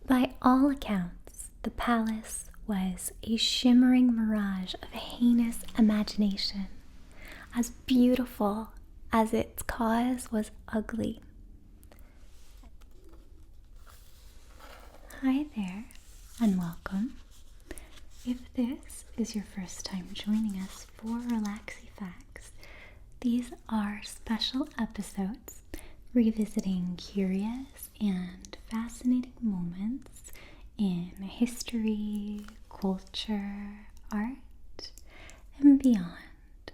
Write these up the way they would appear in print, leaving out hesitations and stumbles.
By all accounts, the palace was a shimmering mirage of heinous imagination, as beautiful as its cause was ugly. Hi there, and welcome. If this is your first time joining us for RelaxiFacts, these are special episodes revisiting curious and fascinating moments in history, culture, art, and beyond.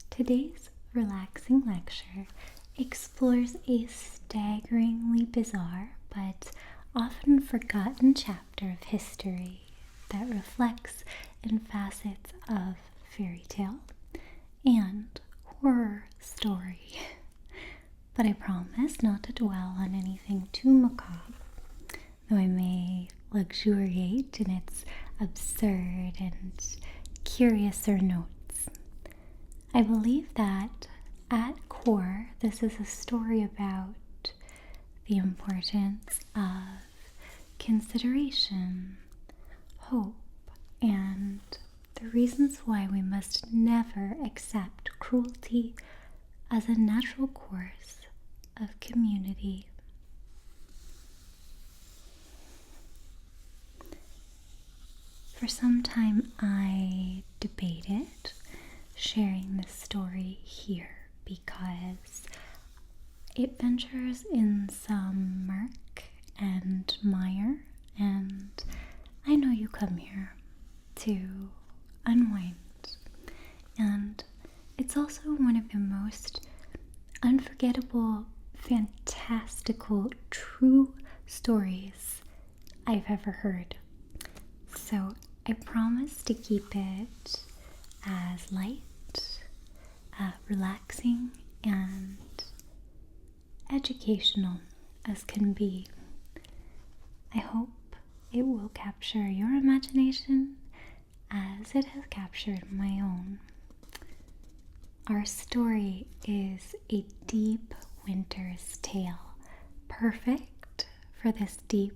Today's relaxing lecture explores a staggeringly bizarre but often forgotten chapter of history that reflects in facets of fairy tale and horror story. But I promise not to dwell on anything too macabre, though I may luxuriate in its absurd and curiouser notes. I believe that at core, this is a story about the importance of consideration, hope, and the reasons why we must never accept cruelty as a natural course of community. For some time I debated sharing this story here because it ventures in some murk and mire, and I know you come here to unwind. And it's also one of the most unforgettable, fantastical, true stories I've ever heard. So I promise to keep it as light, relaxing, and educational as can be. I hope it will capture your imagination as it has captured my own. Our story is a deep winter's tale, perfect for this deep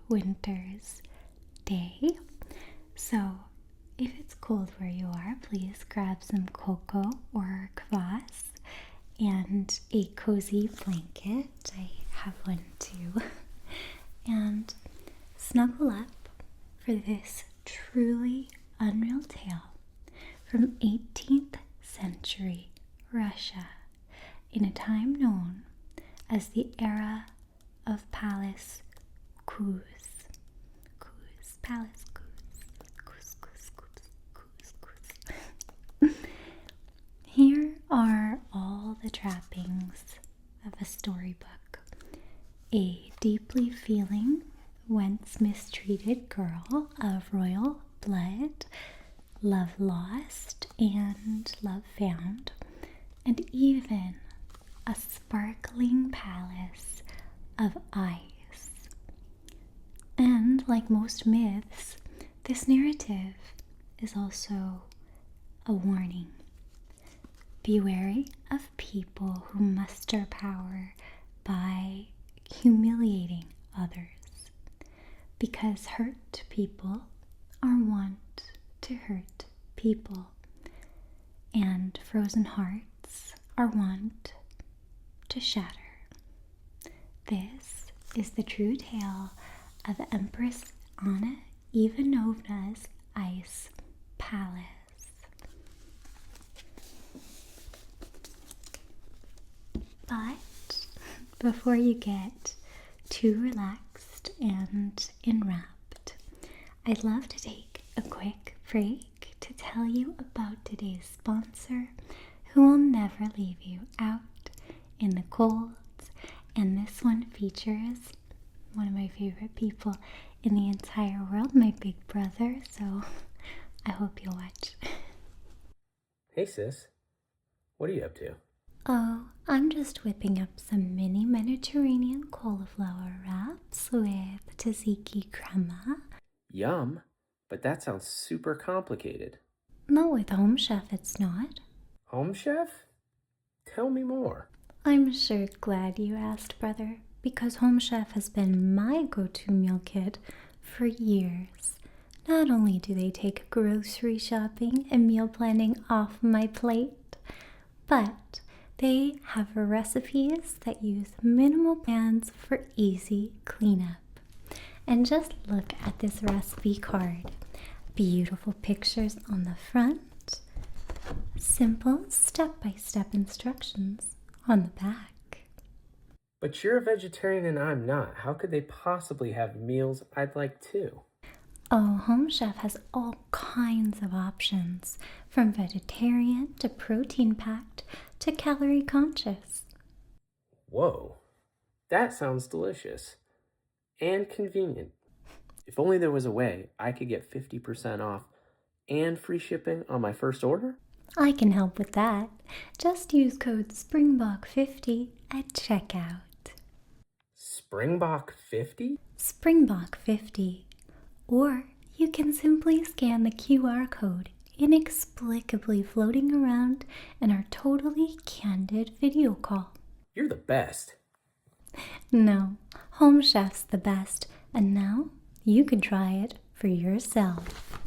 winter's day. So if it's cold where you are, please grab some cocoa or kvass and a cozy blanket. I have one too. And snuggle up for this truly unreal tale from 18th century Russia in a time known as the era of Palace Coos. Palace Coos. Here are all the trappings of a storybook. A deeply feeling, once mistreated girl of royal blood, love lost and love found, and even a sparkling palace of ice. And like most myths, this narrative is also a warning. Be wary of people who muster power by humiliating others, because hurt people are wont to hurt people, and frozen hearts are wont to shatter. This is the true tale of Empress Anna Ivanovna's Ice Palace. But before you get too relaxed and enwrapped, I'd love to take a quick break to tell you about today's sponsor, who will never leave you out in the cold. And this one features one of my favorite people in the entire world, my big brother, so I hope you'll watch. Hey sis, what are you up to? Oh, I'm just whipping up some mini Mediterranean cauliflower wraps with tzatziki crema. Yum, but that sounds super complicated. Not with Home Chef, it's not. Home chef? Tell me more. I'm sure glad you asked, brother. because Home Chef has been my go-to meal kit for years. Not only do they take grocery shopping and meal planning off my plate, but they have recipes that use minimal pans for easy cleanup. And just look at this recipe card. Beautiful pictures on the front, simple step-by-step instructions on the back. But you're a vegetarian and I'm not. How could they possibly have meals I'd like too? Oh, Home Chef has all kinds of options, from vegetarian to protein-packed to calorie-conscious. Whoa, that sounds delicious and convenient. If only there was a way I could get 50% off and free shipping on my first order. I can help with that. Just use code SPRINGBOK50 at checkout. Springbok 50? Springbok50. Or you can simply scan the QR code inexplicably floating around in our totally candid video call. You're the best. No, Home Chef's the best, and now you can try it for yourself.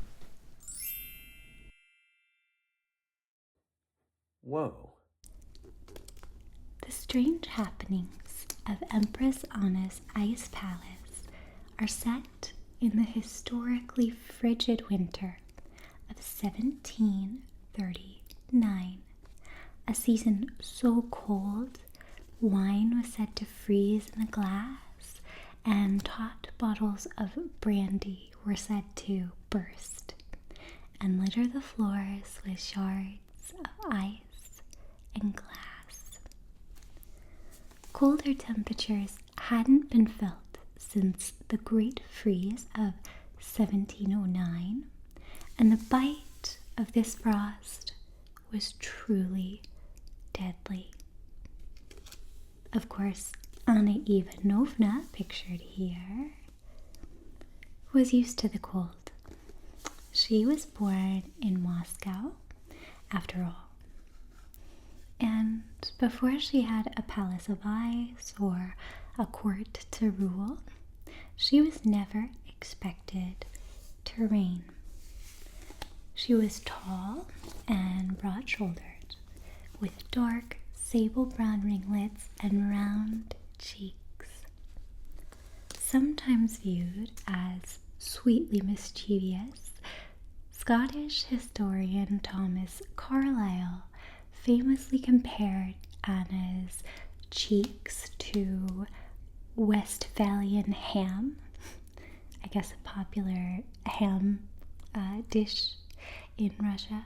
Whoa. The strange happenings of Empress Anna's ice palace are set in the historically frigid winter of 1739, a season so cold wine was said to freeze in the glass and hot bottles of brandy were said to burst and litter the floors with shards of ice and glass. Colder temperatures hadn't been felt since the Great Freeze of 1709, and the bite of this frost was truly deadly. Of course, Anna Ivanovna, pictured here, was used to the cold. She was born in Moscow, after all. And before she had a palace of ice or a court to rule, she was never expected to reign. She was tall and broad-shouldered, with dark sable brown ringlets and round cheeks. Sometimes viewed as sweetly mischievous, Scottish historian Thomas Carlyle famously compared Anna's cheeks to Westphalian ham, I guess a popular ham dish in Russia.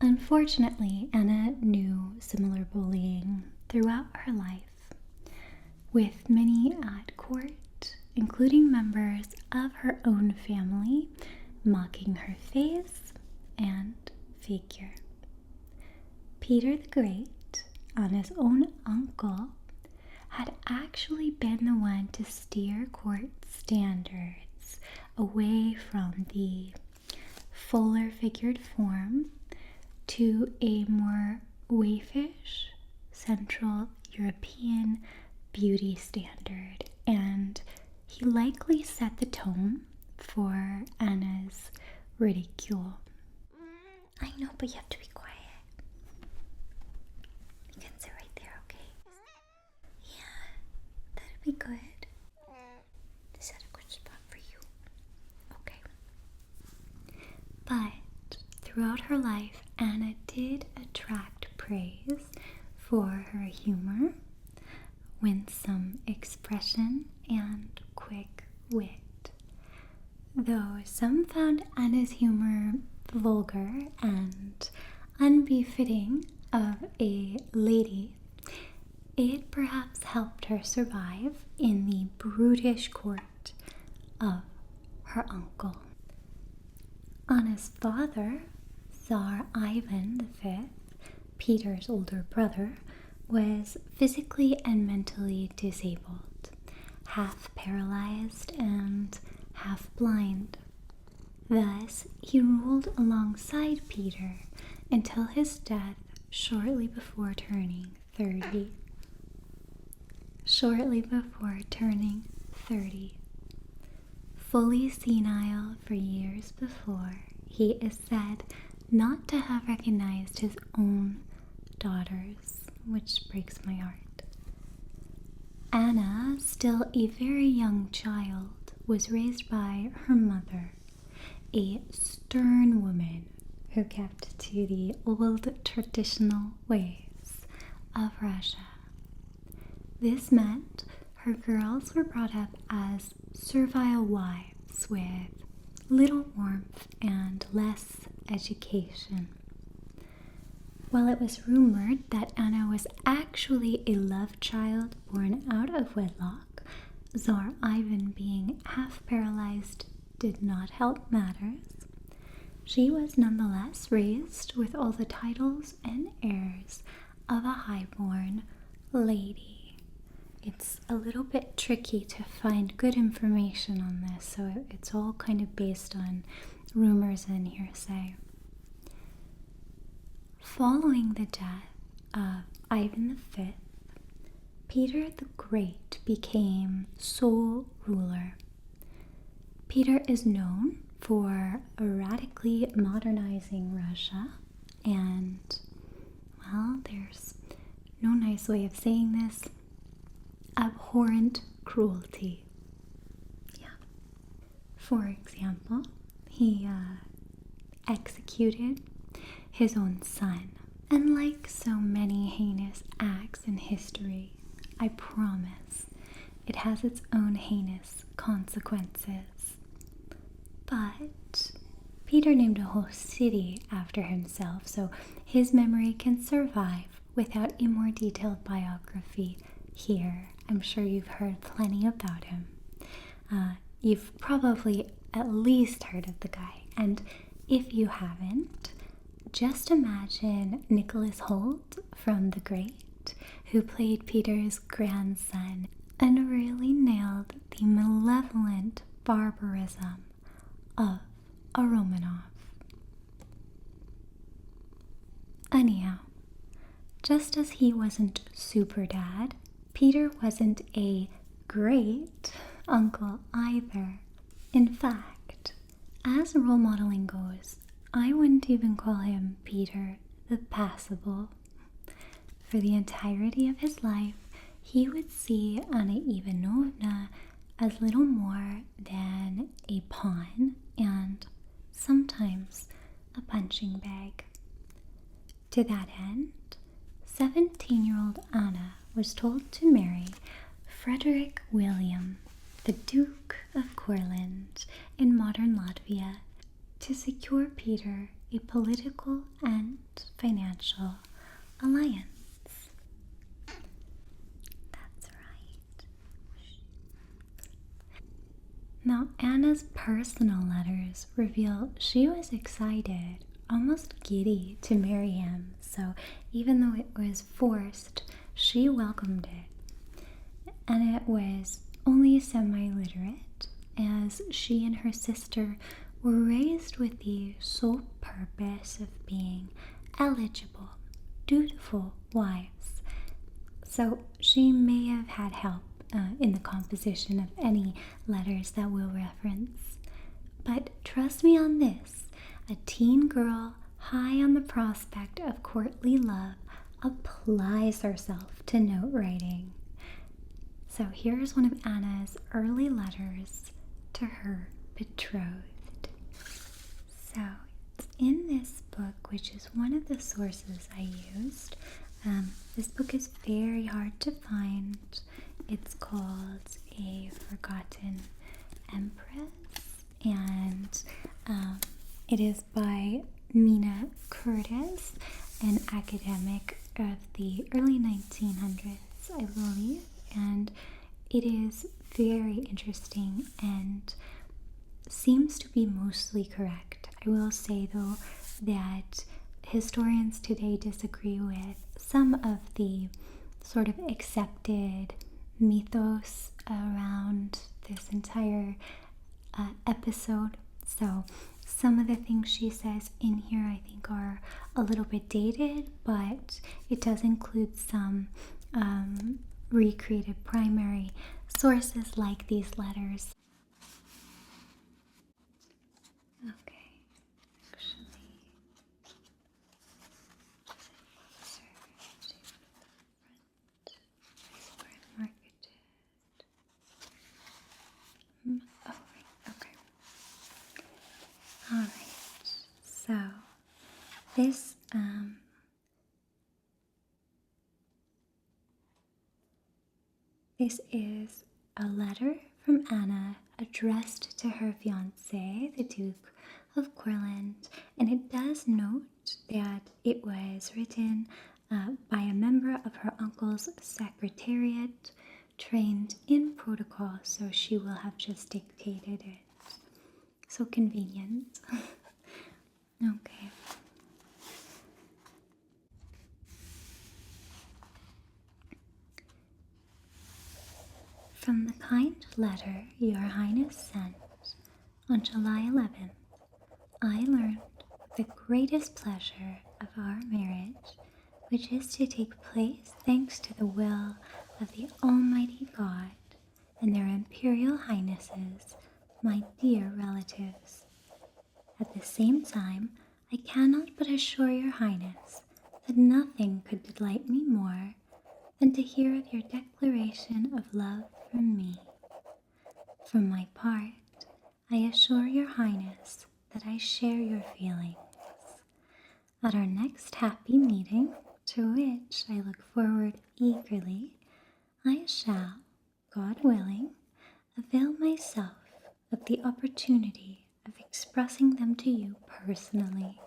Unfortunately, Anna knew similar bullying throughout her life, with many at court, including members of her own family, mocking her face and figure. Peter the Great, Anna's own uncle, had actually been the one to steer court standards away from the fuller figured form to a more waifish Central European beauty standard, and he likely set the tone for Anna's ridicule. I know, but you have to be quiet. You can sit right there, okay? Yeah, that'd be good. Is that a good spot for you? Okay. But throughout her life, Anna did attract praise for her humor, winsome expression, and quick wit. Though some found Anna's humor vulgar and unbefitting of a lady, it perhaps helped her survive in the brutish court of her uncle. Anna's father, Tsar Ivan V, Peter's older brother, was physically and mentally disabled, half paralyzed and half blind. Thus, he ruled alongside Peter until his death shortly before turning 30. shortly before turning 30. Fully senile for years before, he is said not to have recognized his own daughters, which breaks my heart. Anna, still a very young child, was raised by her mother, a stern woman who kept to the old traditional ways of Russia. This meant her girls were brought up as servile wives with little warmth and less education. While it was rumored that Anna was actually a love child born out of wedlock, Tsar Ivan being half paralyzed did not help matters. She was nonetheless raised with all the titles and airs of a highborn lady. It's a little bit tricky to find good information on this, so it's all kind of based on rumors and hearsay. Following the death of Ivan V, Peter the Great became sole ruler. Peter is known for radically modernizing Russia and, well, there's no nice way of saying this, abhorrent cruelty. Yeah. For example, he executed his own son. And like so many heinous acts in history, I promise it has its own heinous consequences. But Peter named a whole city after himself, so his memory can survive without a more detailed biography here. I'm sure you've heard plenty about him. You've probably at least heard of the guy, and if you haven't, just imagine Nicholas Hoult from The Great, who played Peter's grandson and really nailed the malevolent barbarism of a Romanov. Anyhow, just as he wasn't super dad, Peter wasn't a great uncle either. In fact, as role modeling goes, I wouldn't even call him Peter the Passable. For the entirety of his life, he would see Anna Ivanovna as little more than a pawn and sometimes a punching bag. To that end, 17-year-old Anna was told to marry Frederick William, the Duke of Corland in modern Latvia, to secure Peter a political and financial alliance. That's right. Now, Anna's personal letters reveal she was excited, almost giddy, to marry him, so even though it was forced, she welcomed it. And it was only semi-literate, as she and her sister were raised with the sole purpose of being eligible, dutiful wives. So she may have had help in the composition of any letters that we'll reference. But trust me on this, a teen girl high on the prospect of courtly love applies herself to note writing. So here's one of Anna's early letters to her betrothed. So it's in this book, which is one of the sources I used. This book is very hard to find. It's called A Forgotten Empress, and it is by Mina Curtis, an academic of the early 1900s, I believe, and it is very interesting and seems to be mostly correct. I will say, though, that historians today disagree with some of the sort of accepted mythos around this entire episode. So some of the things she says in here I think are a little bit dated, but it does include some recreated primary sources like these letters. Okay, actually, just closer to the front. Where I marked it. Oh, right, okay. Alright, so this this is a letter from Anna addressed to her fiancé, the Duke of Corland, and it does note that it was written by a member of her uncle's secretariat, trained in protocol, so she will have just dictated it. So convenient. Okay. From the kind letter Your Highness sent on July 11th, I learned the greatest pleasure of our marriage, which is to take place thanks to the will of the Almighty God and their Imperial Highnesses, my dear relatives. At the same time, I cannot but assure Your Highness that nothing could delight me more than to hear of your declaration of love from me. For my part, I assure Your Highness that I share your feelings. At our next happy meeting, to which I look forward eagerly, I shall, God willing, avail myself of the opportunity of expressing them to you personally.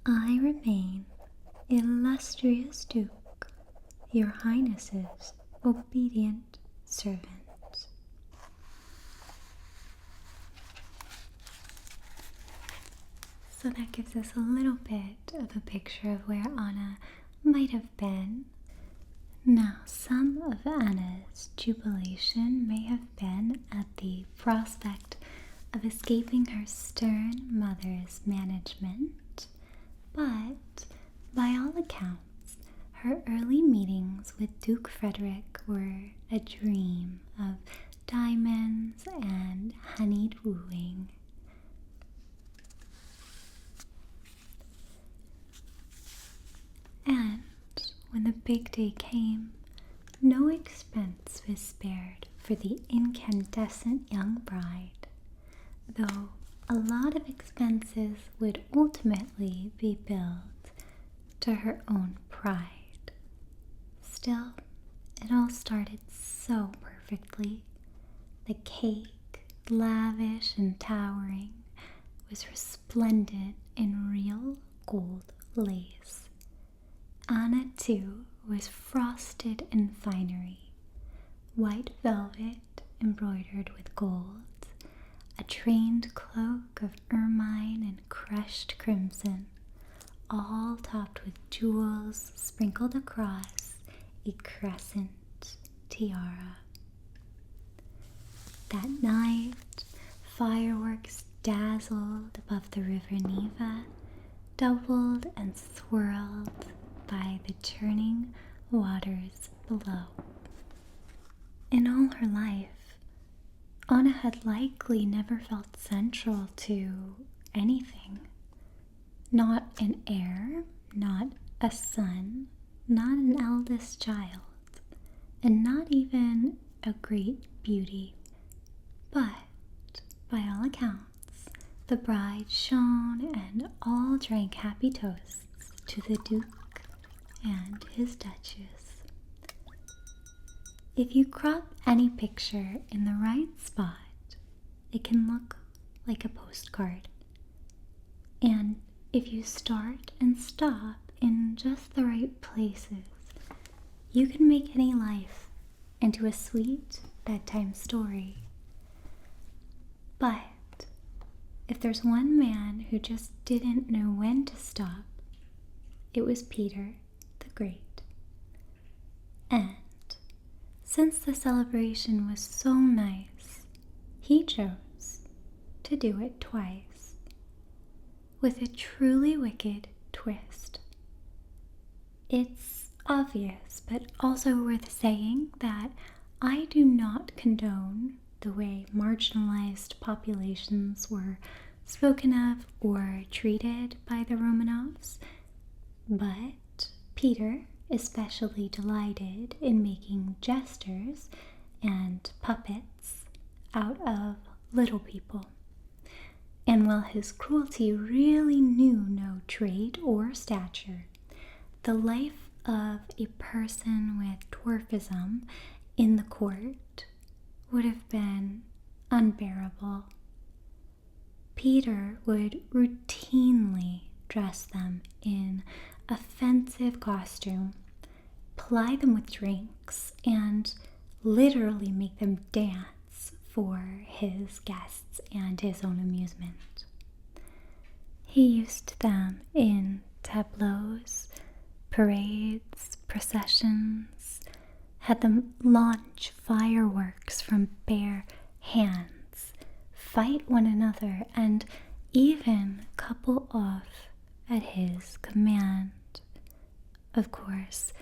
I remain, illustrious Duke, Your Highness's obedient servant. So that gives us a little bit of a picture of where Anna might have been. Now, some of Anna's jubilation may have been at the prospect of escaping her stern mother's management, but by all accounts, her early meetings with Duke Frederick were a dream of diamonds and honeyed wooing. And when the big day came, no expense was spared for the incandescent young bride, though a lot of expenses would ultimately be billed to her own pride. Still, it all started so perfectly. The cake, lavish and towering, was resplendent in real gold lace. Anna, too, was frosted in finery, white velvet embroidered with gold, a trained cloak of ermine and crushed crimson, all topped with jewels sprinkled across a crescent tiara. That night, fireworks dazzled above the river Neva, doubled and swirled by the churning waters below. In all her life, Anna had likely never felt central to anything. Not an heir, not a son, not an eldest child, and not even a great beauty. But, by all accounts, the bride shone and all drank happy toasts to the Duke and his Duchess. If you crop any picture in the right spot, it can look like a postcard. And if you start and stop in just the right places, you can make any life into a sweet bedtime story. But if there's one man who just didn't know when to stop, it was Peter the Great. And since the celebration was so nice, he chose to do it twice, with a truly wicked twist. It's obvious, but also worth saying that I do not condone the way marginalized populations were spoken of or treated by the Romanovs, but Peter especially delighted in making jesters and puppets out of little people. And while his cruelty really knew no trade or stature, the life of a person with dwarfism in the court would have been unbearable. Peter would routinely dress them in offensive costume, ply them with drinks, and literally make them dance for his guests and his own amusement. He used them in tableaus, parades, processions, had them launch fireworks from bare hands, fight one another, and even couple off at his command. Of course,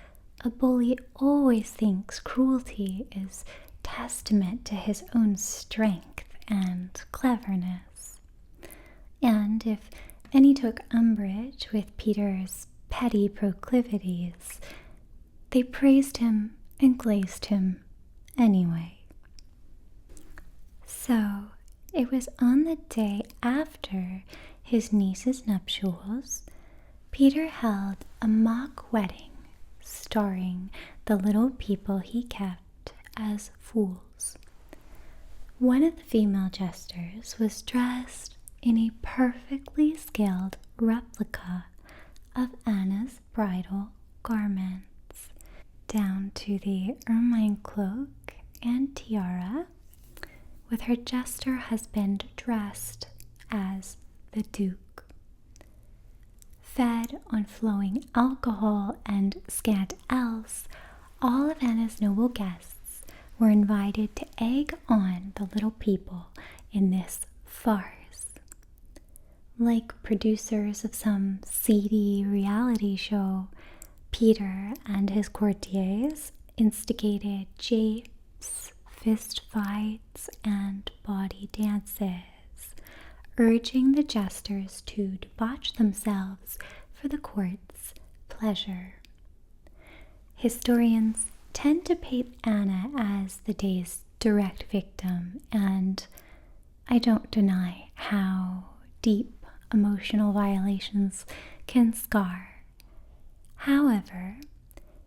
a bully always thinks cruelty is testament to his own strength and cleverness. And if any took umbrage with Peter's petty proclivities, they praised him and glazed him anyway. So it was on the day after his niece's nuptials, Peter held a mock wedding starring the little people he kept as fools. One of the female jesters was dressed in a perfectly scaled replica of Anna's bridal garments, down to the ermine cloak and tiara, with her jester husband dressed as the Duke. Fed on flowing alcohol and scant else, all of Anna's noble guests were invited to egg on the little people in this farce. Like producers of some seedy reality show, Peter and his courtiers instigated japes, fist fights, and body dances, urging the jesters to debauch themselves for the court's pleasure. Historians tend to paint Anna as the day's direct victim, and I don't deny how deep emotional violations can scar. However,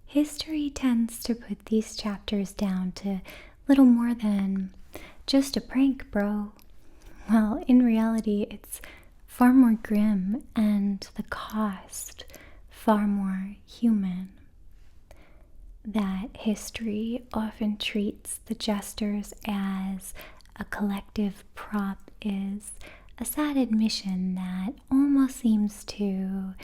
history tends to put these chapters down to little more than just a prank, bro. Well, in reality, it's far more grim and the cost far more human. That history often treats the jesters as a collective prop is a sad admission that almost seems to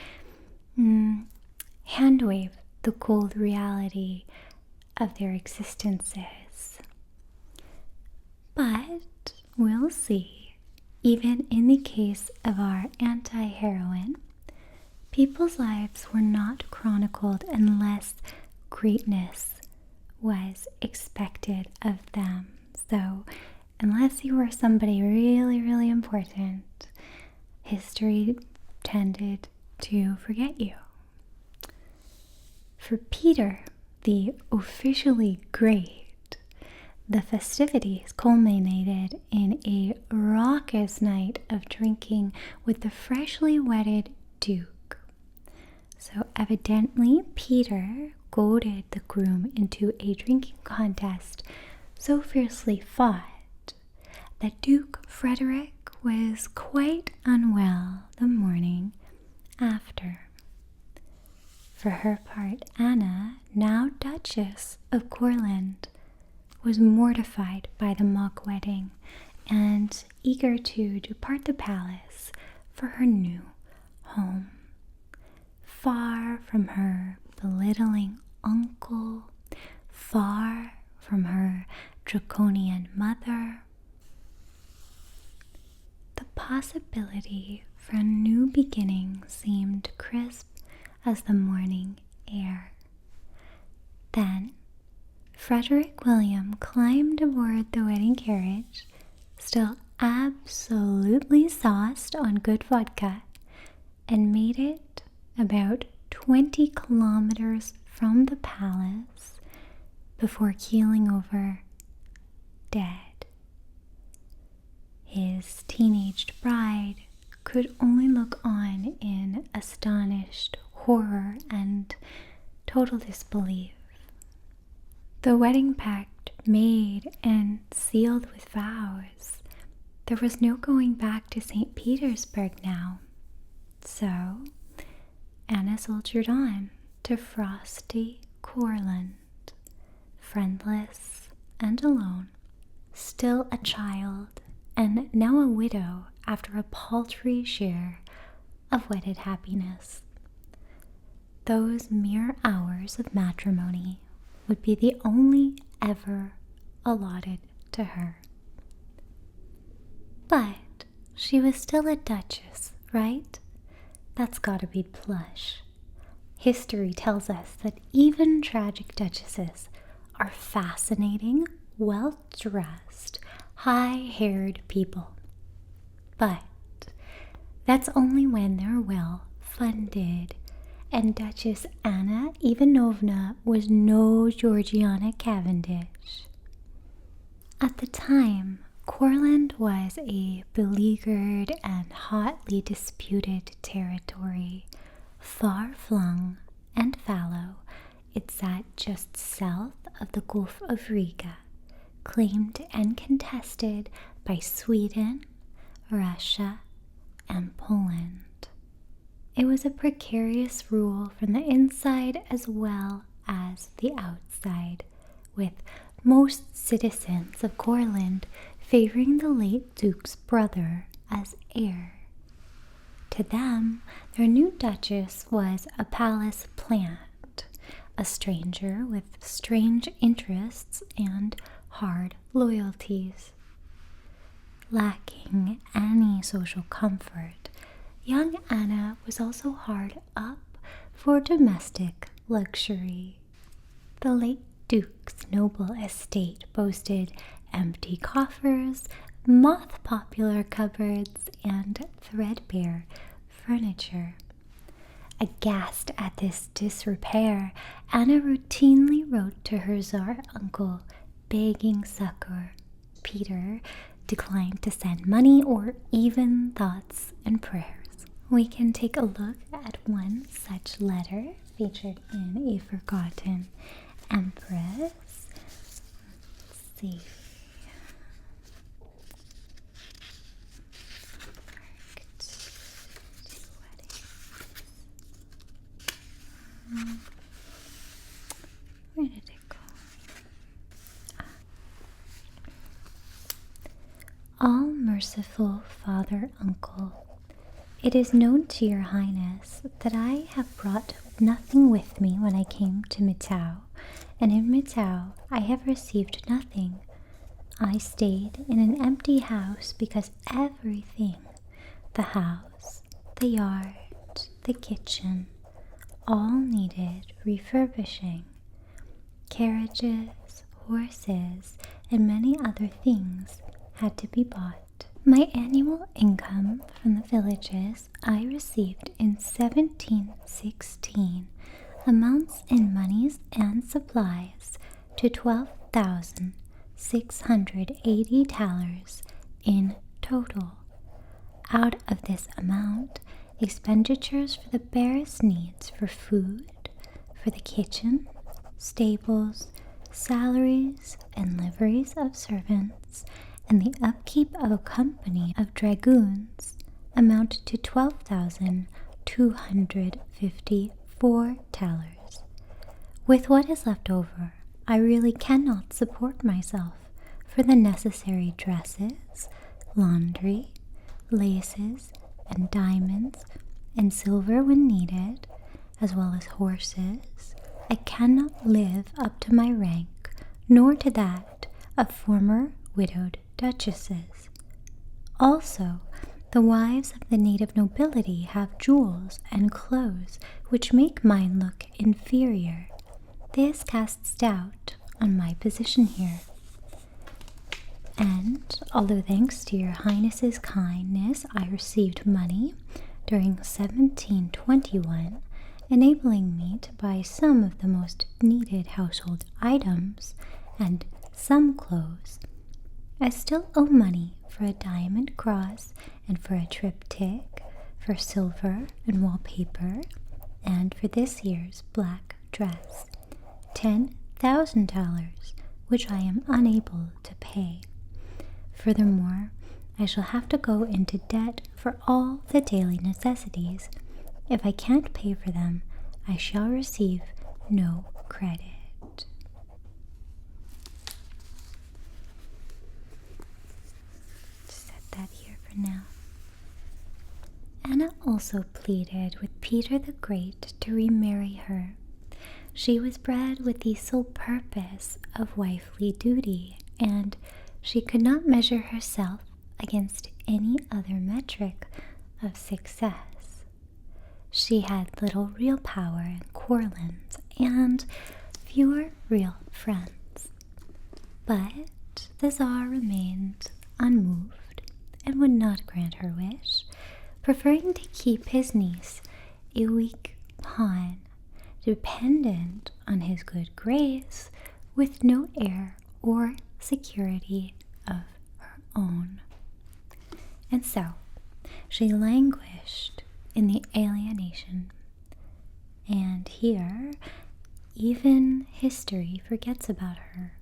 handwave the cold reality of their existences. But we'll see, even in the case of our anti-heroine, people's lives were not chronicled unless greatness was expected of them. So unless you were somebody really, really important, history tended to forget you. For Peter, the officially great, the festivities culminated in a raucous night of drinking with the freshly wedded Duke. So evidently, Peter goaded the groom into a drinking contest so fiercely fought that Duke Frederick was quite unwell the morning after. For her part, Anna, now Duchess of Corland, was mortified by the mock wedding and eager to depart the palace for her new home. Far from her belittling uncle, far from her draconian mother, the possibility for a new beginning seemed crisp as the morning air. Then Frederick William climbed aboard the wedding carriage, still absolutely sauced on good vodka, and made it about 20 kilometers from the palace before keeling over dead. His teenaged bride could only look on in astonished horror and total disbelief. The wedding pact made and sealed with vows, there was no going back to St. Petersburg now. So Anna soldiered on to frosty Corland, friendless and alone, still a child and now a widow after a paltry share of wedded happiness. Those mere hours of matrimony would be the only ever allotted to her. But she was still a duchess, right? That's gotta be plush. History tells us that even tragic duchesses are fascinating, well-dressed, high-haired people. But that's only when they're well-funded, and Duchess Anna Ivanovna was no Georgiana Cavendish. At the time, Corland was a beleaguered and hotly disputed territory, far-flung and fallow. It sat just south of the Gulf of Riga, claimed and contested by Sweden, Russia, and Poland. It was a precarious rule from the inside as well as the outside, with most citizens of Corland favoring the late Duke's brother as heir. To them, their new duchess was a palace plant, a stranger with strange interests and hard loyalties. Lacking any social comfort, young Anna was also hard up for domestic luxury. The late Duke's noble estate boasted empty coffers, moth-popular cupboards, and threadbare furniture. Aghast at this disrepair, Anna routinely wrote to her Tsar uncle, begging succor. Peter declined to send money or even thoughts and prayers. We can take a look at one such letter featured in A Forgotten Empress. Let's see. Where did it go? All merciful Father Uncle, it is known to your Highness that I have brought nothing with me when I came to Mitau, and in Mitau I have received nothing. I stayed in an empty house because everything, the house, the yard, the kitchen, all needed refurbishing. Carriages, horses, and many other things had to be bought. My annual income from the villages I received in 1716 amounts in monies and supplies to 12,680 thalers in total. Out of this amount, expenditures for the barest needs for food, for the kitchen, stables, salaries and liveries of servants, and the upkeep of a company of dragoons amount to 12,254 thalers. With what is left over, I really cannot support myself for the necessary dresses, laundry, laces, and diamonds, and silver when needed, as well as horses. I cannot live up to my rank, nor to that of former widowed duchesses. Also, the wives of the native nobility have jewels and clothes which make mine look inferior. this casts doubt on my position here. And although thanks to your Highness's kindness I received money during 1721, enabling me to buy some of the most needed household items and some clothes, I still owe money for a diamond cross and for a triptych, for silver and wallpaper, and for this year's black dress, $10,000, which I am unable to pay. Furthermore, I shall have to go into debt for all the daily necessities. If I can't pay for them, I shall receive no credit. Set that here for now. Anna also pleaded with Peter the Great to remarry her. She was bred with the sole purpose of wifely duty, and she could not measure herself against any other metric of success. She had little real power in Corland and fewer real friends. But the Tsar remained unmoved and would not grant her wish, preferring to keep his niece a weak pawn, dependent on his good grace, with no heir or security of her own. And so she languished in the alienation. And here, even history forgets about her,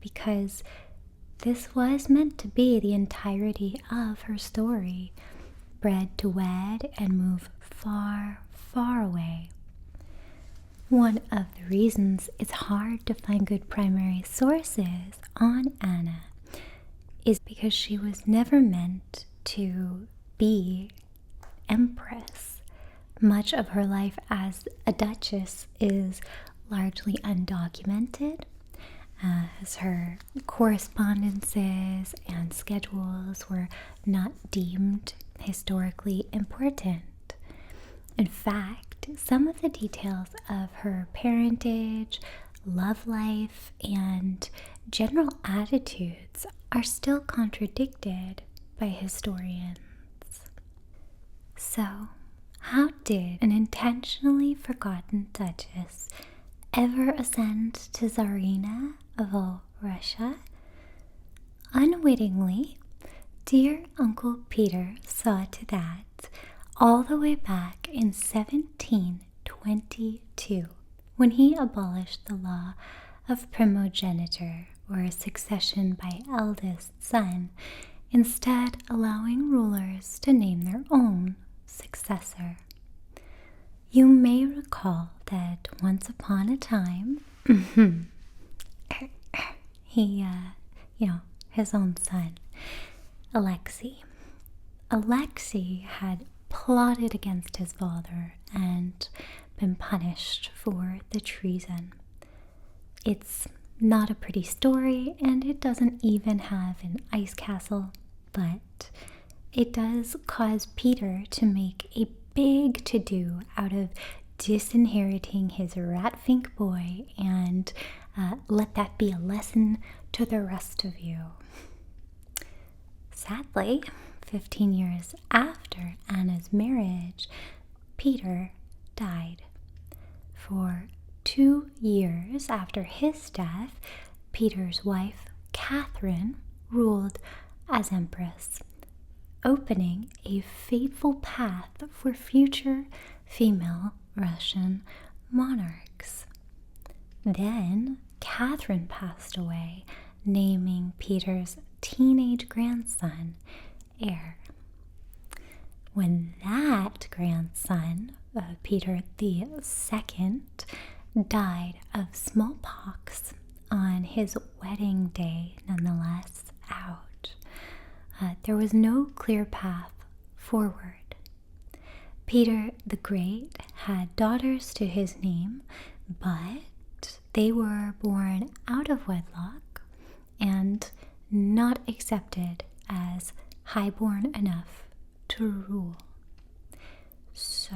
because this was meant to be the entirety of her story, bred to wed and move far, far away. One of the reasons it's hard to find good primary sources on Anna is because she was never meant to be Empress. Much of her life as a duchess is largely undocumented, as her correspondences and schedules were not deemed historically important. In fact, some of the details of her parentage, love life, and general attitudes are still contradicted by historians. So, how did an intentionally forgotten duchess ever ascend to Tsarina of all Russia? Unwittingly, dear Uncle Peter saw to that all the way back in 1722, when he abolished the law of primogeniture, or succession by eldest son, instead allowing rulers to name their own successor. You may recall that once upon a time, he, his own son, Alexei had plotted against his father and been punished for the treason. It's not a pretty story, and it doesn't even have an ice castle, but it does cause Peter to make a big to-do out of disinheriting his rat-fink boy, and let that be a lesson to the rest of you. Sadly, 15 years after Anna's marriage, Peter died. For 2 years after his death, Peter's wife, Catherine, ruled as Empress, opening a fateful path for future female Russian monarchs. Then Catherine passed away, naming Peter's teenage grandson heir. When that grandson, Peter II, died of smallpox on his wedding day, nonetheless, there was no clear path forward. Peter the Great had daughters to his name, but they were born out of wedlock and not accepted as highborn enough to rule. So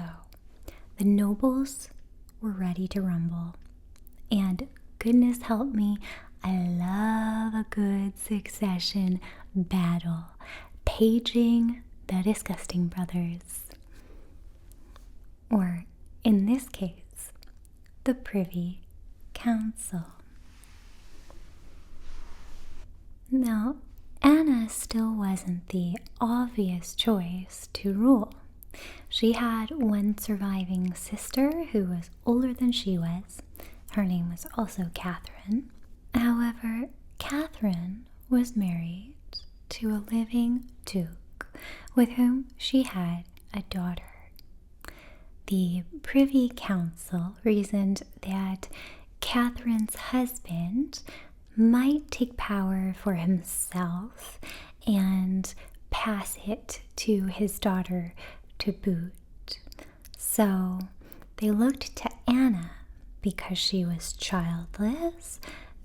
the nobles were ready to rumble, And goodness help me, I love a good succession battle, paging the disgusting brothers. Or, in this case, the Privy Council. Now, Anna still wasn't the obvious choice to rule. She had one surviving sister who was older than she was. Her name was also Catherine. However, Catherine was married to a living duke with whom she had a daughter. The Privy Council reasoned that Catherine's husband might take power for himself and pass it to his daughter to boot. So they looked to Anna because she was childless,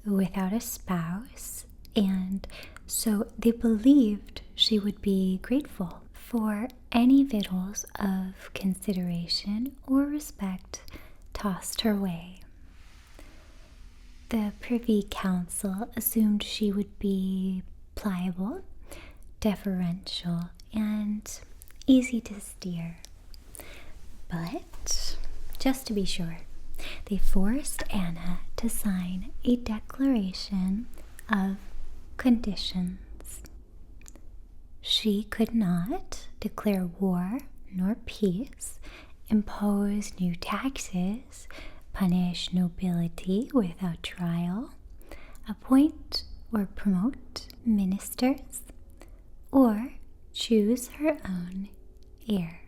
without a spouse, and so they believed she would be grateful for any victuals of consideration or respect tossed her way. The Privy Council assumed she would be pliable, deferential, and easy to steer. But, just to be sure, they forced Anna to sign a declaration of conditions. She could not declare war nor peace, impose new taxes, punish nobility without trial, appoint or promote ministers, or choose her own heir.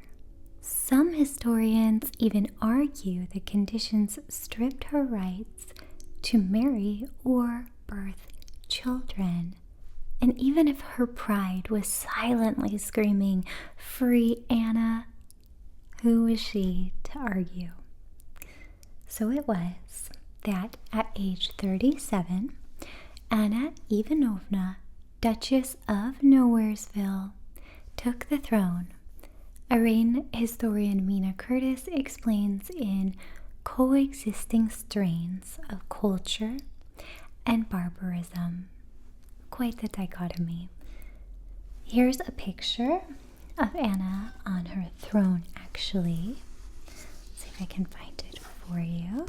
Some historians even argue the conditions stripped her rights to marry or birth children. And even if her pride was silently screaming, "Free Anna," who was she to argue? So it was that at age 37, Anna Ivanovna, Duchess of Nowheresville, took the throne. A reign historian Mina Curtis explains in Coexisting Strains of Culture and Barbarism. Quite the dichotomy. Here's a picture of Anna on her throne, actually. Let's see if I can find it for you.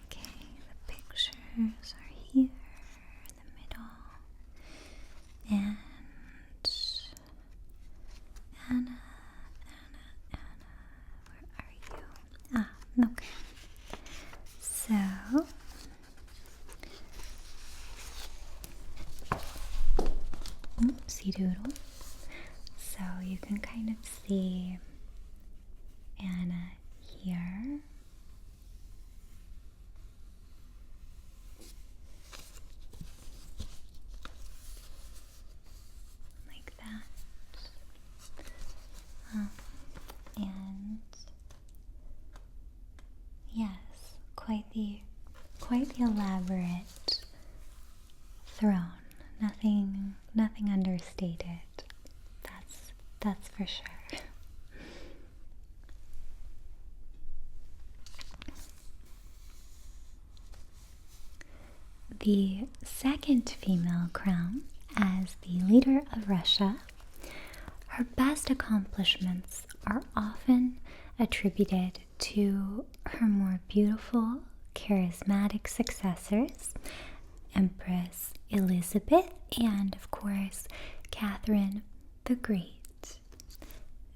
Okay, the pictures are here in the middle. And Anna, where are you? Ah, okay. So, oopsie doodle. So you can kind of see Anna here. Like that. And yes, quite the elaborate throne. Nothing understated. That's for sure. The second female crowned as the leader of Russia, her best accomplishments are often attributed to her more beautiful, charismatic successors, Empress Elizabeth and, of course, Catherine the Great.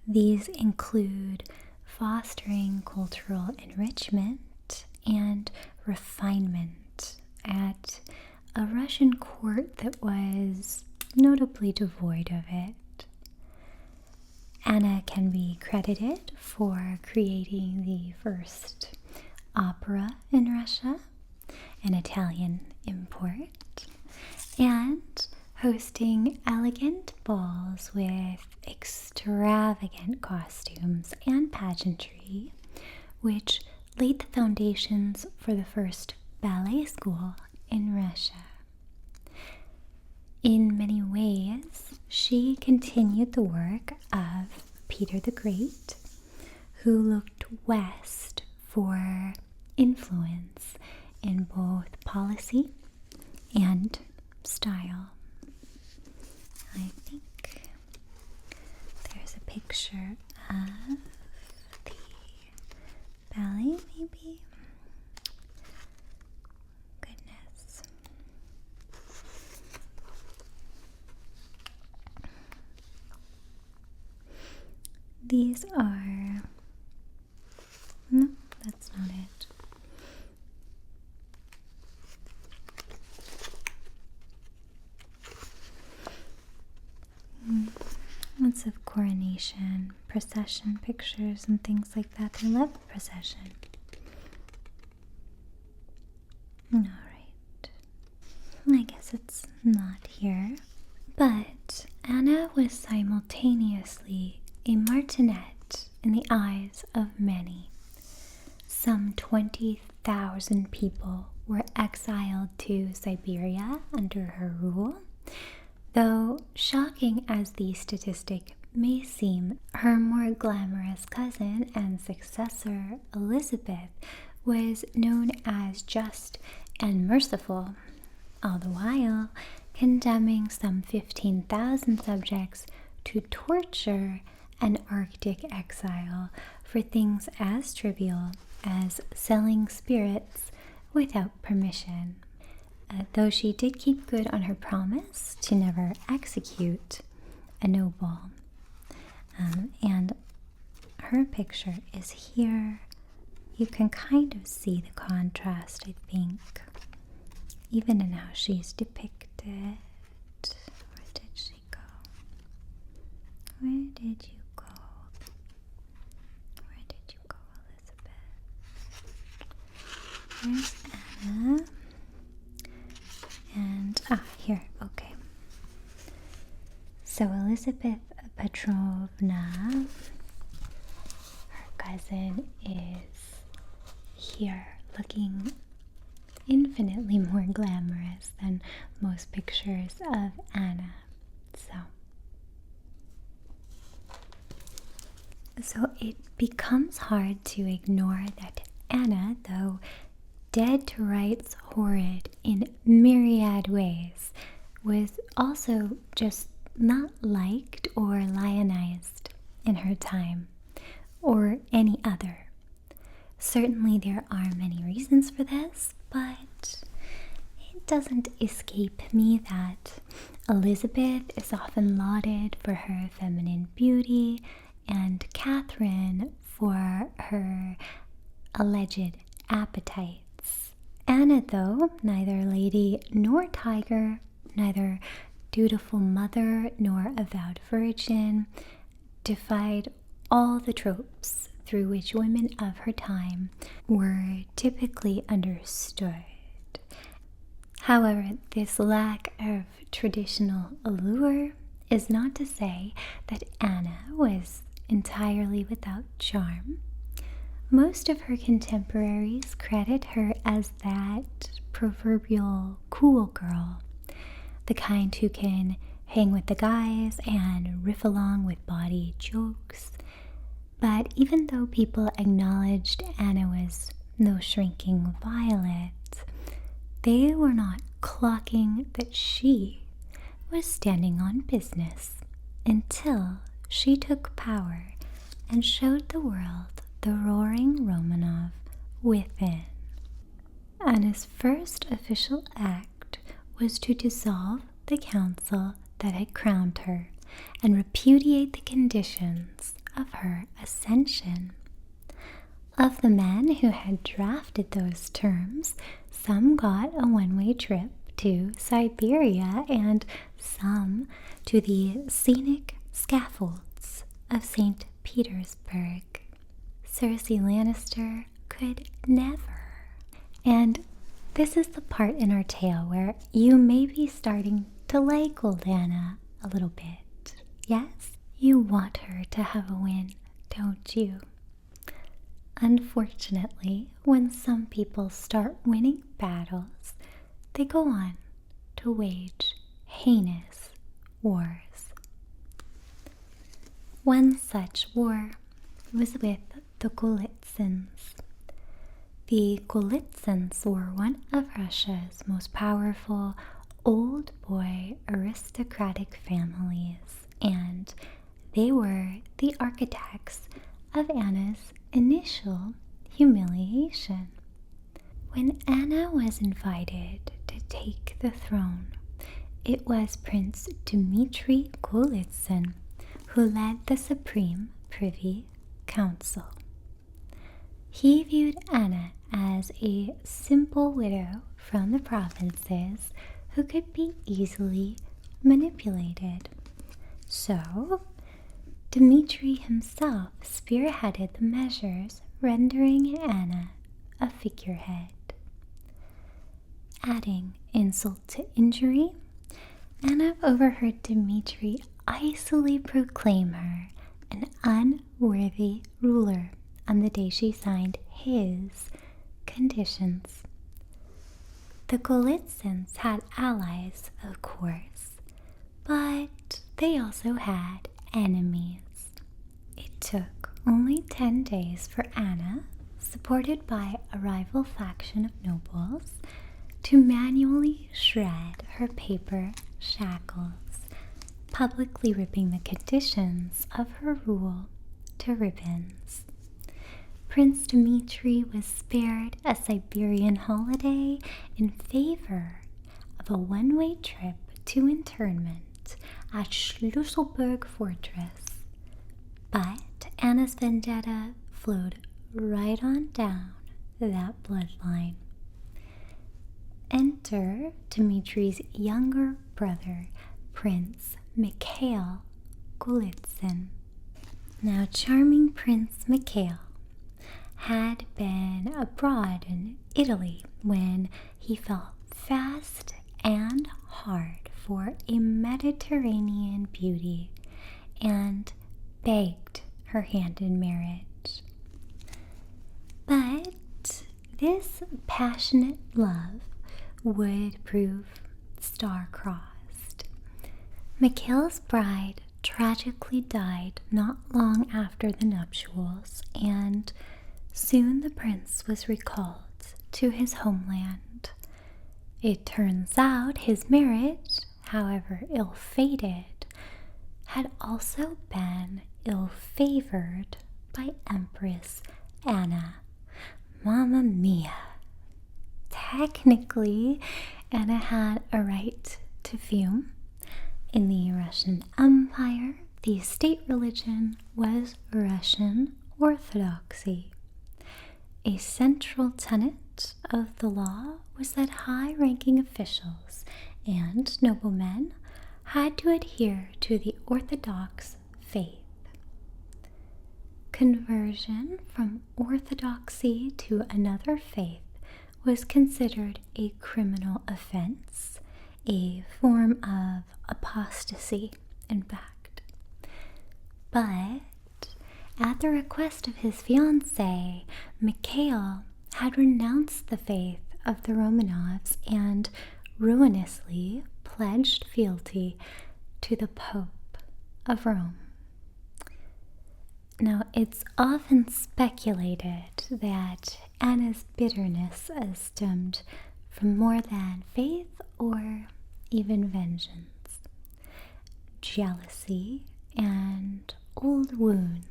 These include fostering cultural enrichment and refinement at a Russian court that was notably devoid of it. Anna can be credited for creating the first opera in Russia, an Italian import, and hosting elegant balls with extravagant costumes and pageantry, which laid the foundations for the first ballet school in Russia. In many ways, she continued the work of Peter the Great, who looked west for influence in both policy and style. I think there's a picture of the ballet, maybe? Goodness. These are... No, that's not it. Lots of coronation, procession pictures and things like that. I love the procession. Alright. I guess it's not here. But Anna was simultaneously a martinet in the eyes of many. Some 20,000 people were exiled to Siberia under her rule. Though shocking as the statistic may seem, her more glamorous cousin and successor, Elizabeth, was known as just and merciful, all the while condemning some 15,000 subjects to torture and Arctic exile for things as trivial as selling spirits without permission. Though she did keep good on her promise to never execute a noble. And her picture is here. You can kind of see the contrast, I think, even in how she's depicted. Where did she go? Where did you go? Where did you go, Elizabeth? Where's Anna? And, here, okay. So Elizabeth Petrovna, her cousin, is here, looking infinitely more glamorous than most pictures of Anna. So it becomes hard to ignore that Anna, though dead to rights horrid in myriad ways, was also just not liked or lionized in her time, or any other. Certainly there are many reasons for this, but it doesn't escape me that Elizabeth is often lauded for her feminine beauty, and Catherine for her alleged appetite. Anna, though, neither lady nor tiger, neither dutiful mother nor avowed virgin, defied all the tropes through which women of her time were typically understood. However, this lack of traditional allure is not to say that Anna was entirely without charm. Most of her contemporaries credit her as that proverbial cool girl, the kind who can hang with the guys and riff along with bawdy jokes. But even though people acknowledged Anna was no shrinking violet, they were not clocking that she was standing on business until she took power and showed the world the roaring Romanov within. Anna's first official act was to dissolve the council that had crowned her and repudiate the conditions of her ascension. Of the men who had drafted those terms, some got a one-way trip to Siberia and some to the scenic scaffolds of St. Petersburg. Cersei Lannister could never. And this is the part in our tale where you may be starting to like old Anna a little bit. Yes, you want her to have a win, don't you? Unfortunately, when some people start winning battles, they go on to wage heinous wars. One such war was with the Golitsins. The Golitsins were one of Russia's most powerful old boy aristocratic families, and they were the architects of Anna's initial humiliation. When Anna was invited to take the throne, it was Prince Dmitry Golitsin who led the Supreme Privy Council. He viewed Anna as a simple widow from the provinces who could be easily manipulated. So, Dmitry himself spearheaded the measures rendering Anna a figurehead. Adding insult to injury, Anna overheard Dmitry icily proclaim her an unworthy ruler on the day she signed his conditions. The Golitsins had allies, of course, but they also had enemies. It took only 10 days for Anna, supported by a rival faction of nobles, to manually shred her paper shackles, publicly ripping the conditions of her rule to ribbons. Prince Dmitry was spared a Siberian holiday in favor of a one-way trip to internment at Schlüsselburg Fortress. But Anna's vendetta flowed right on down that bloodline. Enter Dmitry's younger brother, Prince Mikhail Golitsin. Now, charming Prince Mikhail had been abroad in Italy when he fell fast and hard for a Mediterranean beauty and begged her hand in marriage. But this passionate love would prove star-crossed. Mikhail's bride tragically died not long after the nuptials, and soon the prince was recalled to his homeland. It turns out his marriage, however ill-fated, had also been ill-favored by Empress Anna. Mamma mia! Technically, Anna had a right to fume. In the Russian Empire, the state religion was Russian Orthodoxy. A central tenet of the law was that high-ranking officials and noblemen had to adhere to the Orthodox faith. Conversion from orthodoxy to another faith was considered a criminal offense, a form of apostasy, in fact. But at the request of his fiancée, Mikhail had renounced the faith of the Romanovs and ruinously pledged fealty to the Pope of Rome. Now, it's often speculated that Anna's bitterness stemmed from more than faith or even vengeance. Jealousy and old wounds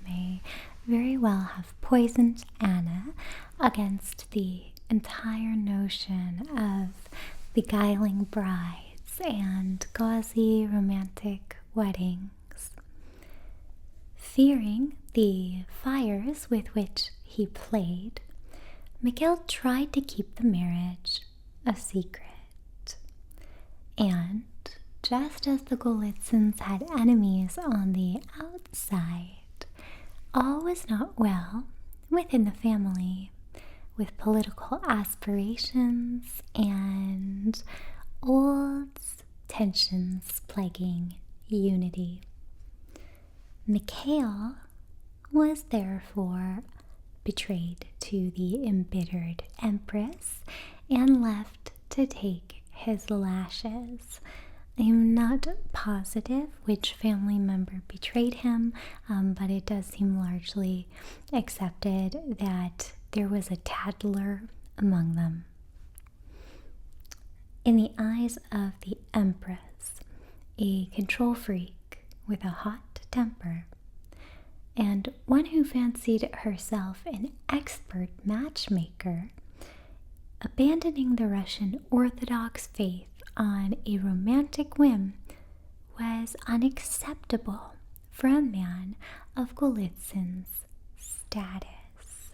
may very well have poisoned Anna against the entire notion of beguiling brides and gauzy romantic weddings. Fearing the fires with which he played, Mikhail tried to keep the marriage a secret. And just as the Golitsins had enemies on the outside, all was not well within the family, with political aspirations and old tensions plaguing unity. Mikhail was therefore betrayed to the embittered Empress and left to take his lashes I'm not positive which family member betrayed him, but it does seem largely accepted that there was a tattler among them. In the eyes of the Empress, a control freak with a hot temper, and one who fancied herself an expert matchmaker, abandoning the Russian Orthodox faith on a romantic whim was unacceptable for a man of Golitsin's status.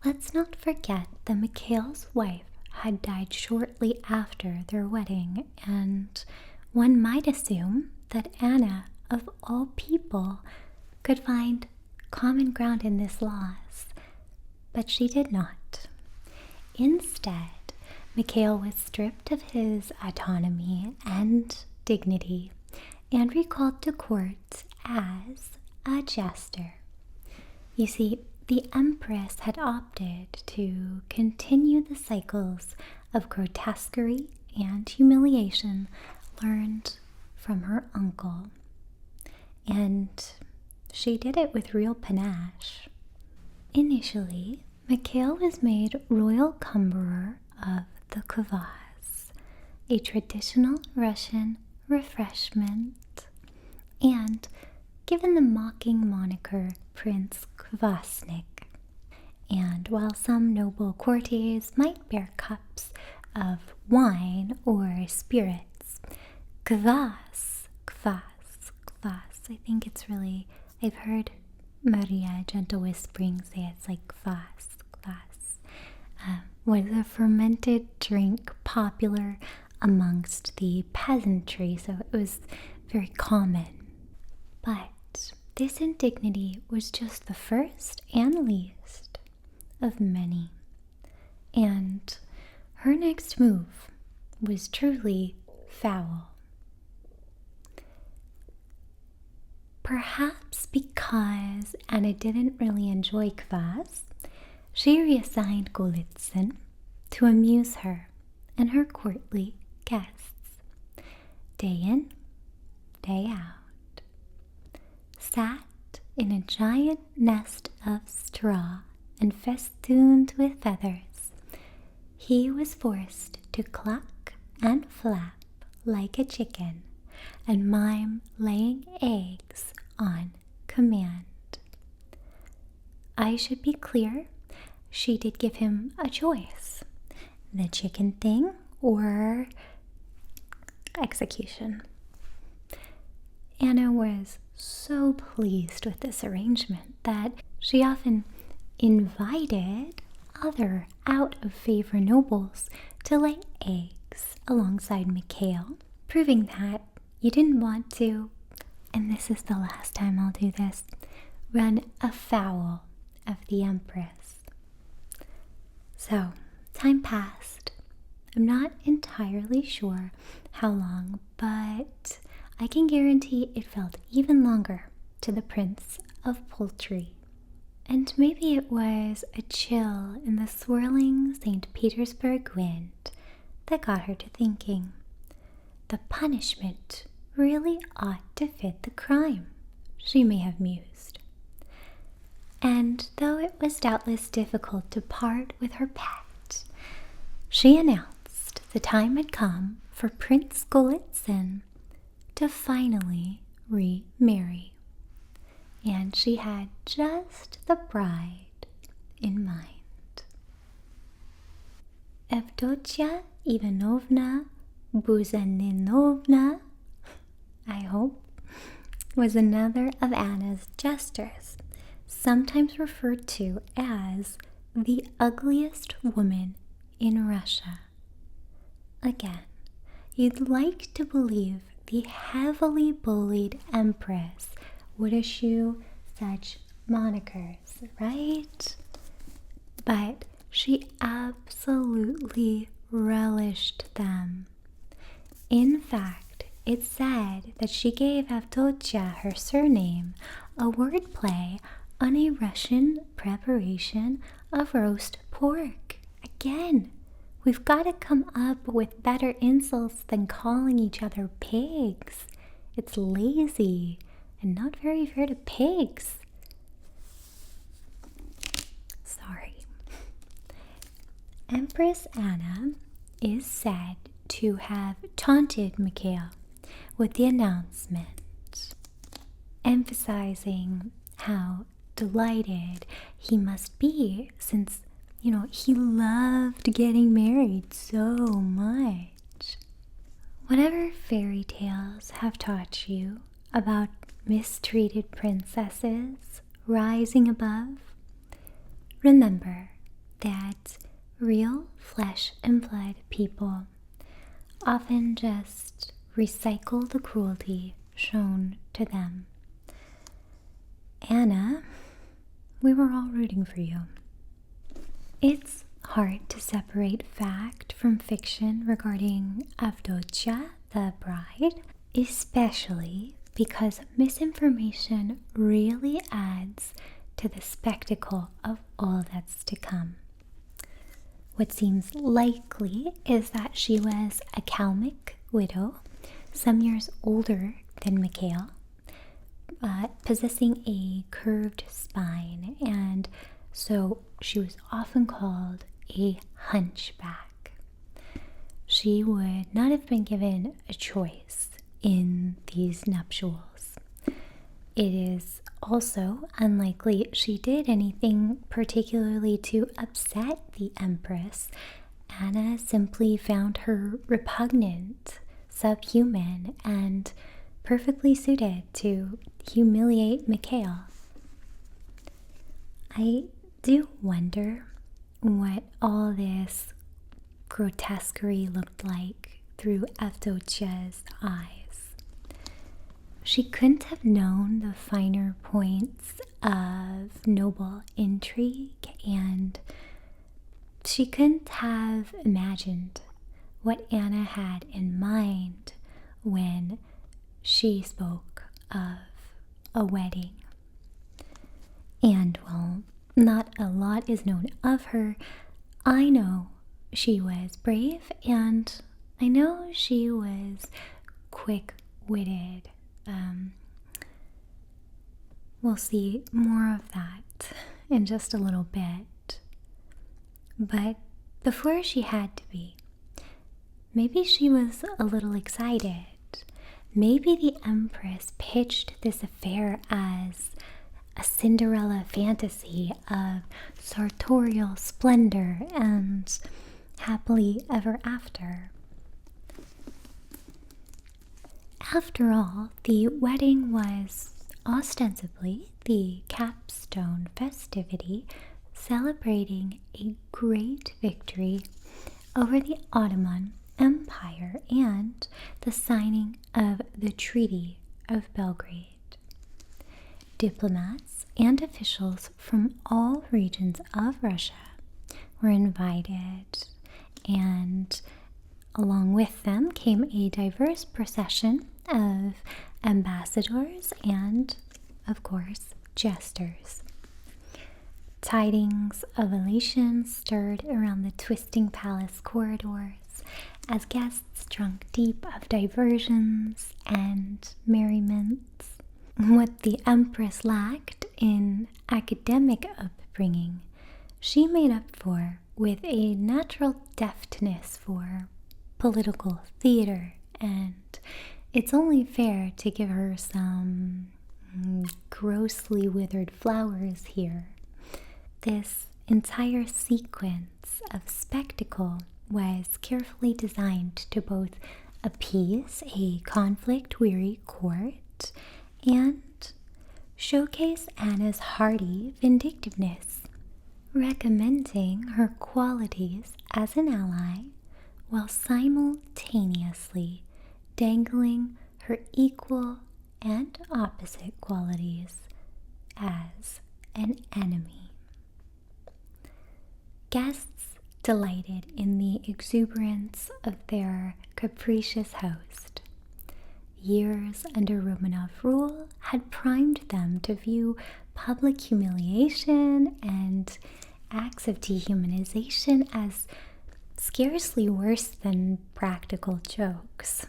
Let's not forget that Mikhail's wife had died shortly after their wedding, and one might assume that Anna, of all people, could find common ground in this loss, but she did not. Instead, Mikhail was stripped of his autonomy and dignity and recalled to court as a jester. You see, the Empress had opted to continue the cycles of grotesquerie and humiliation learned from her uncle, and she did it with real panache. Initially, Mikhail was made royal cumberer of the kvass, a traditional Russian refreshment, and given the mocking moniker Prince Kvasnik. And while some noble courtiers might bear cups of wine or spirits, kvass, I think it's really, I've heard Maria Gentle Whispering say it's like kvass, was a fermented drink popular amongst the peasantry, so it was very common. But this indignity was just the first and least of many. And her next move was truly foul. Perhaps because Anna didn't really enjoy kvass, she reassigned Golitsin to amuse her and her courtly guests. Day in, day out. Sat in a giant nest of straw and festooned with feathers, he was forced to cluck and flap like a chicken and mime laying eggs on command. I should be clear, she did give him a choice: the chicken thing or execution. Anna was so pleased with this arrangement that she often invited other out-of-favor nobles to lay eggs alongside Mikhail, proving that you didn't want to, and this is the last time I'll do this, run afoul of the Empress. So, time passed. I'm not entirely sure how long, but I can guarantee it felt even longer to the Prince of Poultry. And maybe it was a chill in the swirling St. Petersburg wind that got her to thinking. The punishment really ought to fit the crime, she may have mused. And though it was doubtless difficult to part with her pet, she announced the time had come for Prince Golitsin to finally remarry. And she had just the bride in mind. Evdotia Ivanovna Buzaninovna, I hope, was another of Anna's jesters, sometimes referred to as the ugliest woman in Russia. Again, you'd like to believe the heavily bullied Empress would eschew such monikers, right? But she absolutely relished them. In fact, it's said that she gave Avdotya her surname, a wordplay on a Russian preparation of roast pork. Again, We've got to come up with better insults than calling each other pigs. It's lazy and not very fair to pigs. Sorry. Empress Anna is said to have taunted Mikhail with the announcement, emphasizing how delighted he must be since, he loved getting married so much. Whatever fairy tales have taught you about mistreated princesses rising above, remember that real flesh and blood people often just recycle the cruelty shown to them. Anna, we were all rooting for you. It's hard to separate fact from fiction regarding Avdotya, the bride, especially because misinformation really adds to the spectacle of all that's to come. What seems likely is that she was a Kalmyk widow, some years older than Mikhail, possessing a curved spine, and so she was often called a hunchback. She would not have been given a choice in these nuptials. It is also unlikely she did anything particularly to upset the Empress. Anna simply found her repugnant, subhuman, and perfectly suited to humiliate Mikhail. I do wonder what all this grotesquerie looked like through Avdotya's eyes. She couldn't have known the finer points of noble intrigue, and she couldn't have imagined what Anna had in mind when she spoke of a wedding. And while not a lot is known of her, I know she was brave, and I know she was quick-witted. We'll see more of that in just a little bit. But before she had to be, maybe she was a little excited. Maybe the Empress pitched this affair as a Cinderella fantasy of sartorial splendor and happily ever after. After all, the wedding was ostensibly the capstone festivity celebrating a great victory over the Ottoman Empire and the signing of the Treaty of Belgrade. Diplomats and officials from all regions of Russia were invited, and along with them came a diverse procession of ambassadors and, of course, jesters. Tidings of elation stirred around the twisting palace corridors as guests drank deep of diversions and merriments. What the Empress lacked in academic upbringing, she made up for with a natural deftness for political theater, and it's only fair to give her some grossly withered flowers here. This entire sequence of spectacle was carefully designed to both appease a conflict-weary court and showcase Anna's hearty vindictiveness, recommending her qualities as an ally while simultaneously dangling her equal and opposite qualities as an enemy. Guests delighted in the exuberance of their capricious host. Years under Romanov rule had primed them to view public humiliation and acts of dehumanization as scarcely worse than practical jokes.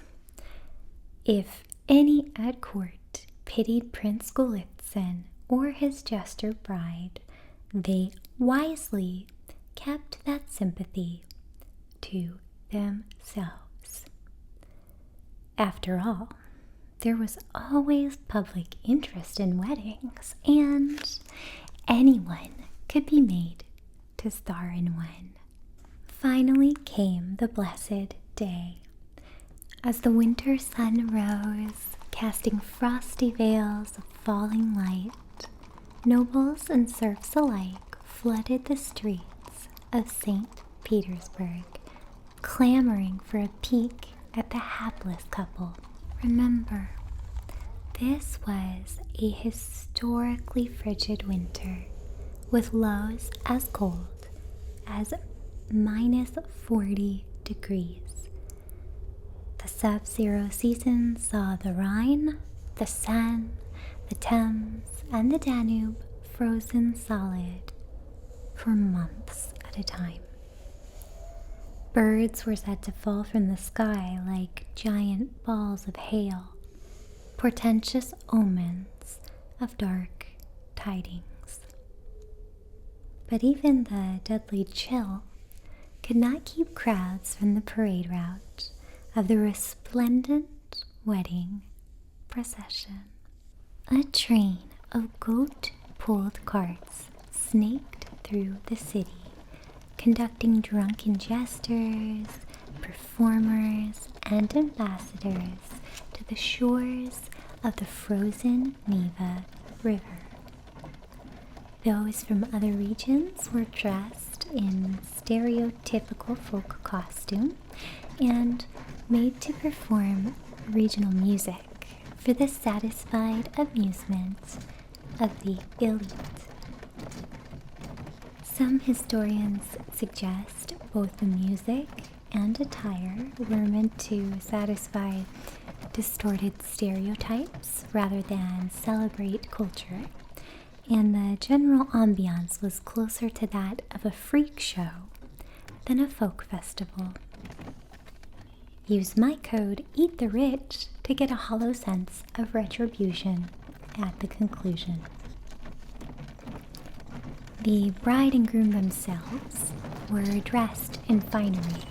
If any at court pitied Prince Golitsin or his jester bride, they wisely kept that sympathy to themselves. After all, there was always public interest in weddings, and anyone could be made to star in one. Finally came the blessed day. As the winter sun rose, casting frosty veils of falling light, nobles and serfs alike flooded the streets of St. Petersburg, clamoring for a peek at the hapless couple. Remember, this was a historically frigid winter, with lows as cold as -40 degrees. The sub-zero season saw the Rhine, the Seine, the Thames, and the Danube frozen solid for months at a time. Birds were said to fall from the sky like giant balls of hail, portentous omens of dark tidings. But even the deadly chill could not keep crowds from the parade route of the resplendent wedding procession. A train of goat-pulled carts snaked through the city, conducting drunken jesters, performers, and ambassadors to the shores of the frozen Neva River. Those from other regions were dressed in stereotypical folk costume and made to perform regional music for the satisfied amusement of the elite. Some historians suggest both the music and attire were meant to satisfy distorted stereotypes rather than celebrate culture, and the general ambiance was closer to that of a freak show than a folk festival. Use my code EATTHERICH to get a hollow sense of retribution at the conclusion. The bride and groom themselves were dressed in finery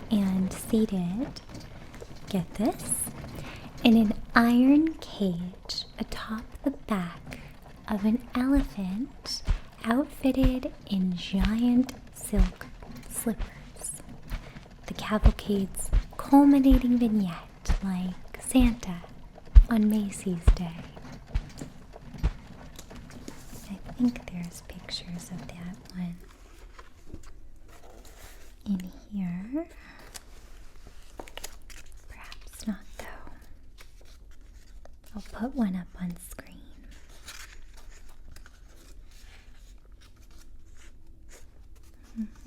and seated, get this, in an iron cage atop the back of an elephant outfitted in giant silk slippers. The cavalcade's culminating vignette like Santa on Macy's Day. I think there's pictures of that one in here. Perhaps not though. I'll put one up on screen.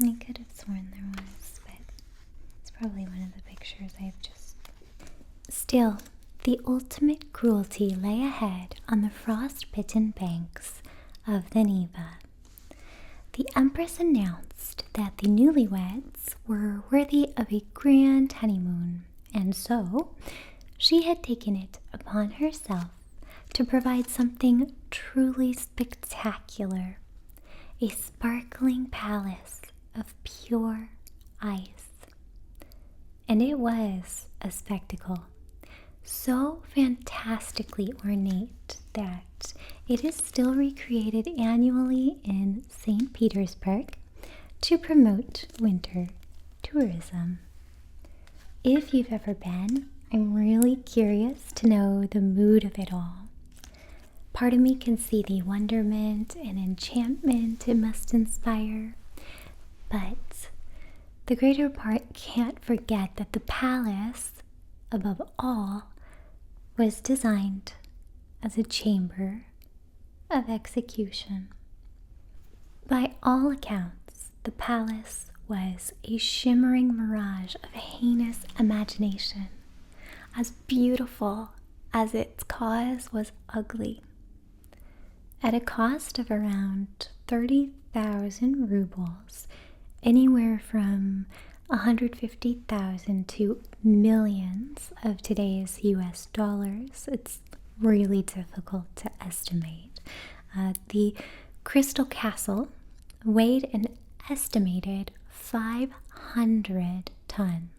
I could have sworn there was, but it's probably one of the pictures I've just... Still, the ultimate cruelty lay ahead on the frost-bitten banks of the Neva. The Empress announced that the newlyweds were worthy of a grand honeymoon, and so she had taken it upon herself to provide something truly spectacular. A sparkling palace of pure ice. And it was a spectacle, so fantastically ornate that it is still recreated annually in St. Petersburg to promote winter tourism. If you've ever been, I'm really curious to know the mood of it all. Part of me can see the wonderment and enchantment it must inspire, but the greater part can't forget that the palace, above all, was designed as a chamber of execution. By all accounts, the palace was a shimmering mirage of heinous imagination, as beautiful as its cause was ugly. At a cost of around 30,000 rubles, anywhere from 150,000 to millions of today's US dollars. It's really difficult to estimate. The Crystal Castle weighed an estimated 500 tons.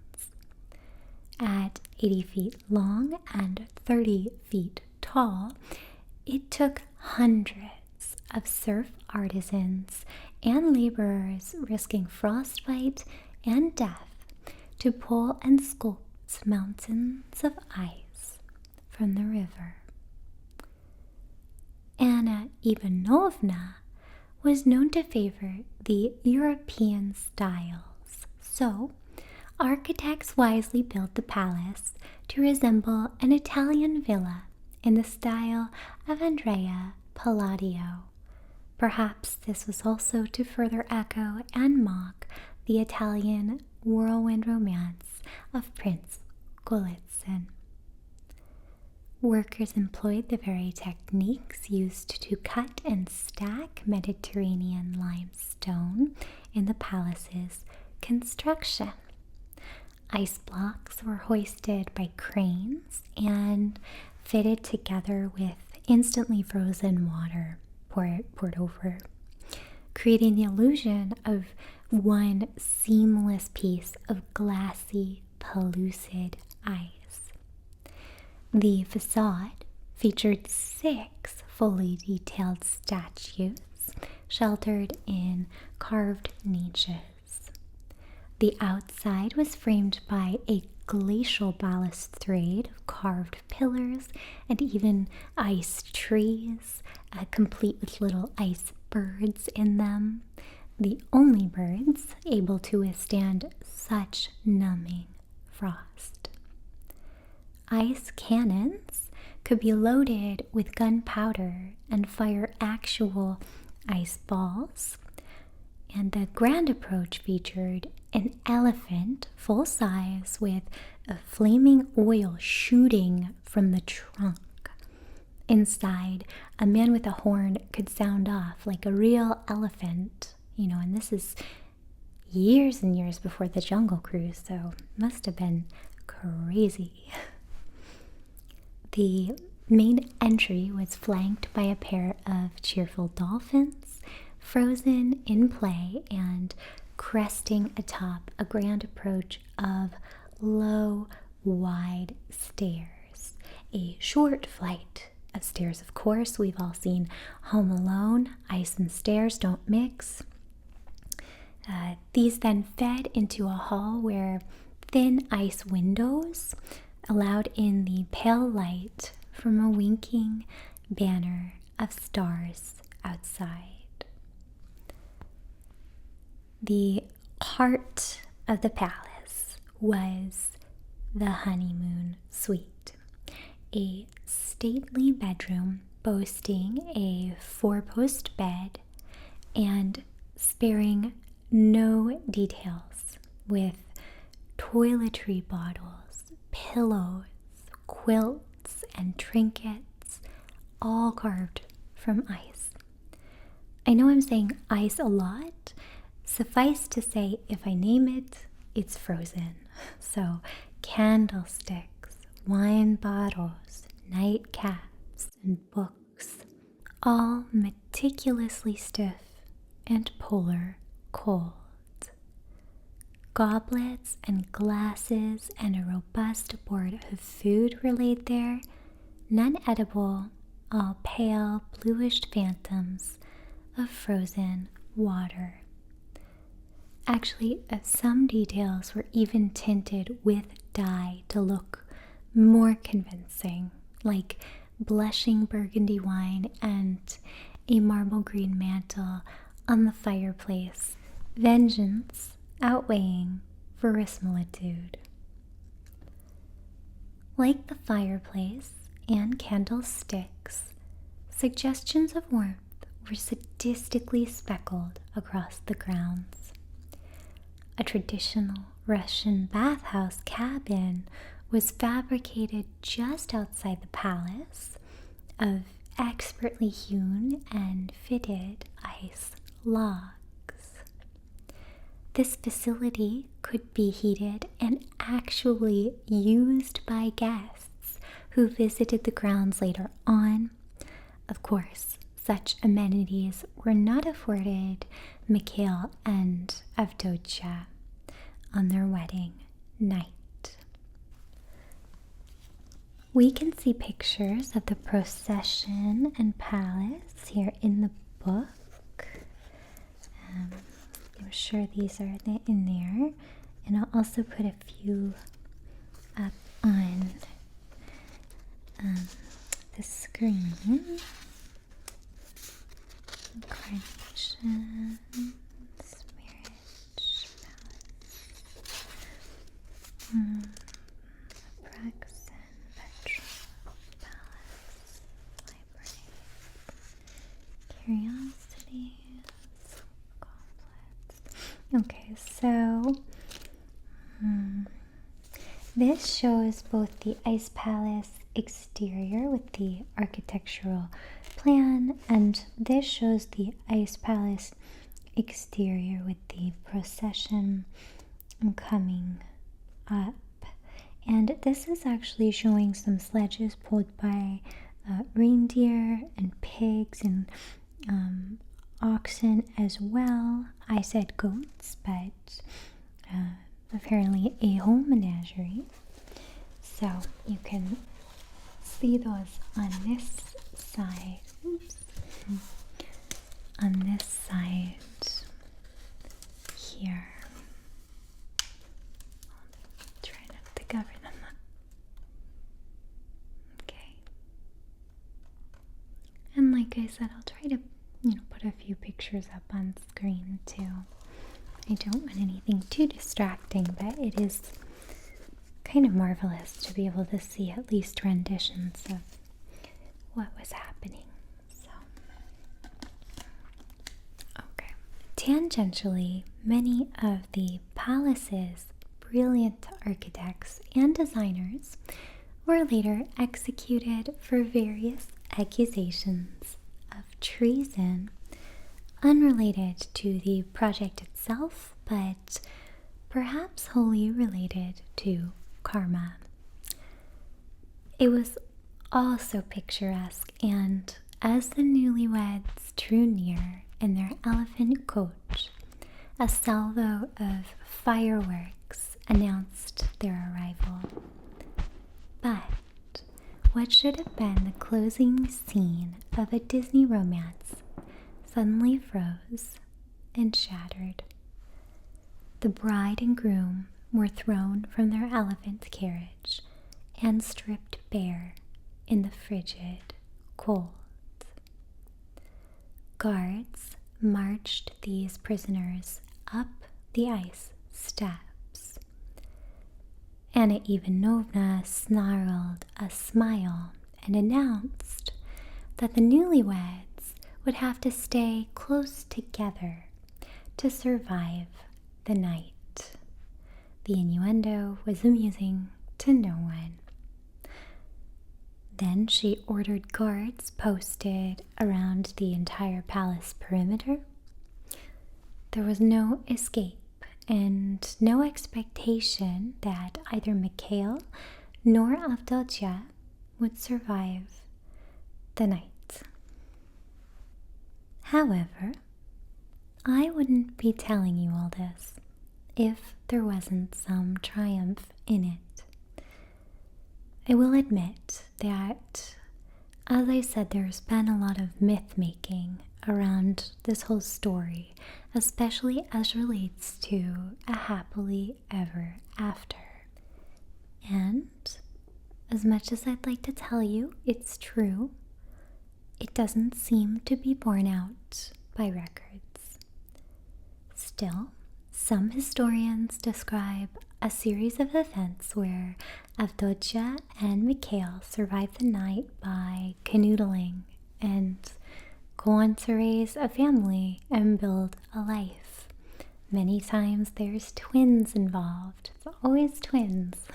At 80 feet long and 30 feet tall, it took hundreds of surf artisans and laborers risking frostbite and death to pull and sculpt mountains of ice from the river. Anna Ivanovna was known to favor the European styles, so architects wisely built the palace to resemble an Italian villa in the style of Andrea Palladio. Perhaps this was also to further echo and mock the Italian whirlwind romance of Prince Golitsin. Workers employed the very techniques used to cut and stack Mediterranean limestone in the palace's construction. Ice blocks were hoisted by cranes and fitted together with instantly frozen water poured over, creating the illusion of one seamless piece of glassy, pellucid ice. The facade featured 6 fully detailed statues sheltered in carved niches. The outside was framed by a glacial balustrade of carved pillars and even ice trees, complete with little ice birds in them, the only birds able to withstand such numbing frost. Ice cannons could be loaded with gunpowder and fire actual ice balls, and the grand approach featured an elephant full size with a flaming oil shooting from the trunk. Inside, a man with a horn could sound off like a real elephant, and this is years and years before the Jungle Cruise, so must have been crazy. The main entry was flanked by a pair of cheerful dolphins, frozen in play and cresting atop a grand approach of low, wide stairs. A short flight of stairs, of course. We've all seen Home Alone. Ice and stairs don't mix. These then fed into a hall where thin ice windows allowed in the pale light from a winking banner of stars outside. The heart of the palace was the honeymoon suite, a stately bedroom boasting a 4-post bed and sparing no details, with toiletry bottles, pillows, quilts, and trinkets, all carved from ice. I know I'm saying ice a lot. Suffice to say, if I name it, it's frozen. So candlesticks, wine bottles, nightcaps, and books, all meticulously stiff and polar cold. Goblets and glasses and a robust board of food were laid there, none edible, all pale bluish phantoms of frozen water. Actually, some details were even tinted with dye to look more convincing, like blushing burgundy wine and a marble green mantle on the fireplace, vengeance outweighing verisimilitude. Like the fireplace and candlesticks, suggestions of warmth were sadistically speckled across the grounds. A traditional Russian bathhouse cabin was fabricated just outside the palace of expertly hewn and fitted ice logs. this facility could be heated and actually used by guests who visited the grounds later on. Of course, such amenities were not afforded Mikhail and Avdotya on their wedding night. We can see pictures of the procession and palace here in the book. I'm sure these are in there, and I'll also put a few up on the screen. Coronations, marriage, palace, Braxton, Petra, palace, library, curiosities, complex. Okay, so this shows both the ice palace exterior with the architectural plan, and this shows the ice palace exterior with the procession coming up. And this is actually showing some sledges pulled by reindeer and pigs and oxen as well. I said goats, but apparently a whole menagerie. So you can see those on this side. Oops. On this side here. I'll try not to cover them up. Okay. And like I said, I'll try to, put a few pictures up on screen too. I don't want anything too distracting, but it is kind of marvelous to be able to see at least renditions of what was happening. So, okay. Tangentially, many of the palace's brilliant architects and designers were later executed for various accusations of treason, unrelated to the project itself, but perhaps wholly related to karma. It was all so picturesque, and as the newlyweds drew near in their elephant coach, a salvo of fireworks announced their arrival. But what should have been the closing scene of a Disney romance suddenly froze and shattered. The bride and groom were thrown from their elephant carriage and stripped bare in the frigid cold. Guards marched these prisoners up the ice steps. Anna Ivanovna snarled a smile and announced that the newlyweds would have to stay close together to survive the night. The innuendo was amusing to no one. Then she ordered guards posted around the entire palace perimeter. There was no escape and no expectation that either Mikhail nor Avdotya would survive the night. However, I wouldn't be telling you all this if there wasn't some triumph in it. I will admit that, as I said, there's been a lot of myth-making around this whole story, especially as relates to a happily ever after. And as much as I'd like to tell you it's true, it doesn't seem to be borne out by records. Still, some historians describe a series of events where Avdotya and Mikhail survived the night by canoodling and go on to raise a family and build a life. Many times there's twins involved. It's always twins.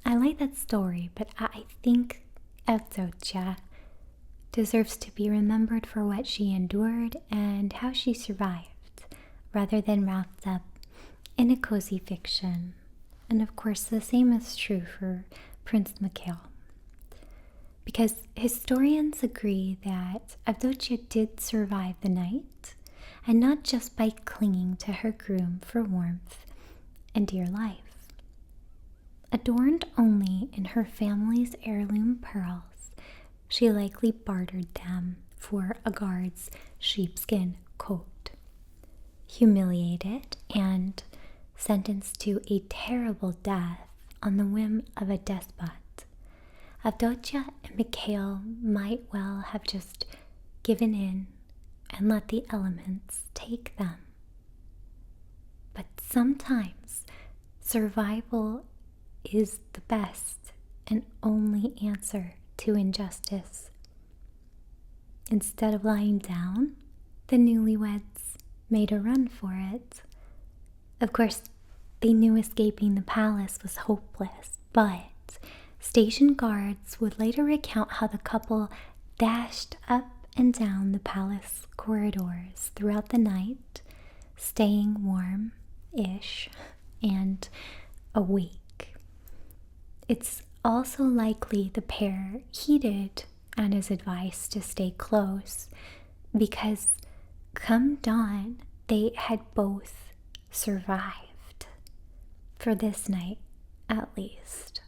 I like that story, but I think Avdotya deserves to be remembered for what she endured and how she survived, rather than wrapped up in a cozy fiction. And of course, the same is true for Prince Mikhail. Because historians agree that Avdotia did survive the night, and not just by clinging to her groom for warmth and dear life. Adorned only in her family's heirloom pearls, she likely bartered them for a guard's sheepskin coat. Humiliated and sentenced to a terrible death on the whim of a despot, Avdotia and Mikhail might well have just given in and let the elements take them. But sometimes survival is the best and only answer to injustice. Instead of lying down, the newlyweds made a run for it. Of course, they knew escaping the palace was hopeless, but station guards would later recount how the couple dashed up and down the palace corridors throughout the night, staying warm-ish and awake. It's also likely the pair heeded Anna's advice to stay close, because come dawn, they had both survived, for this night at least.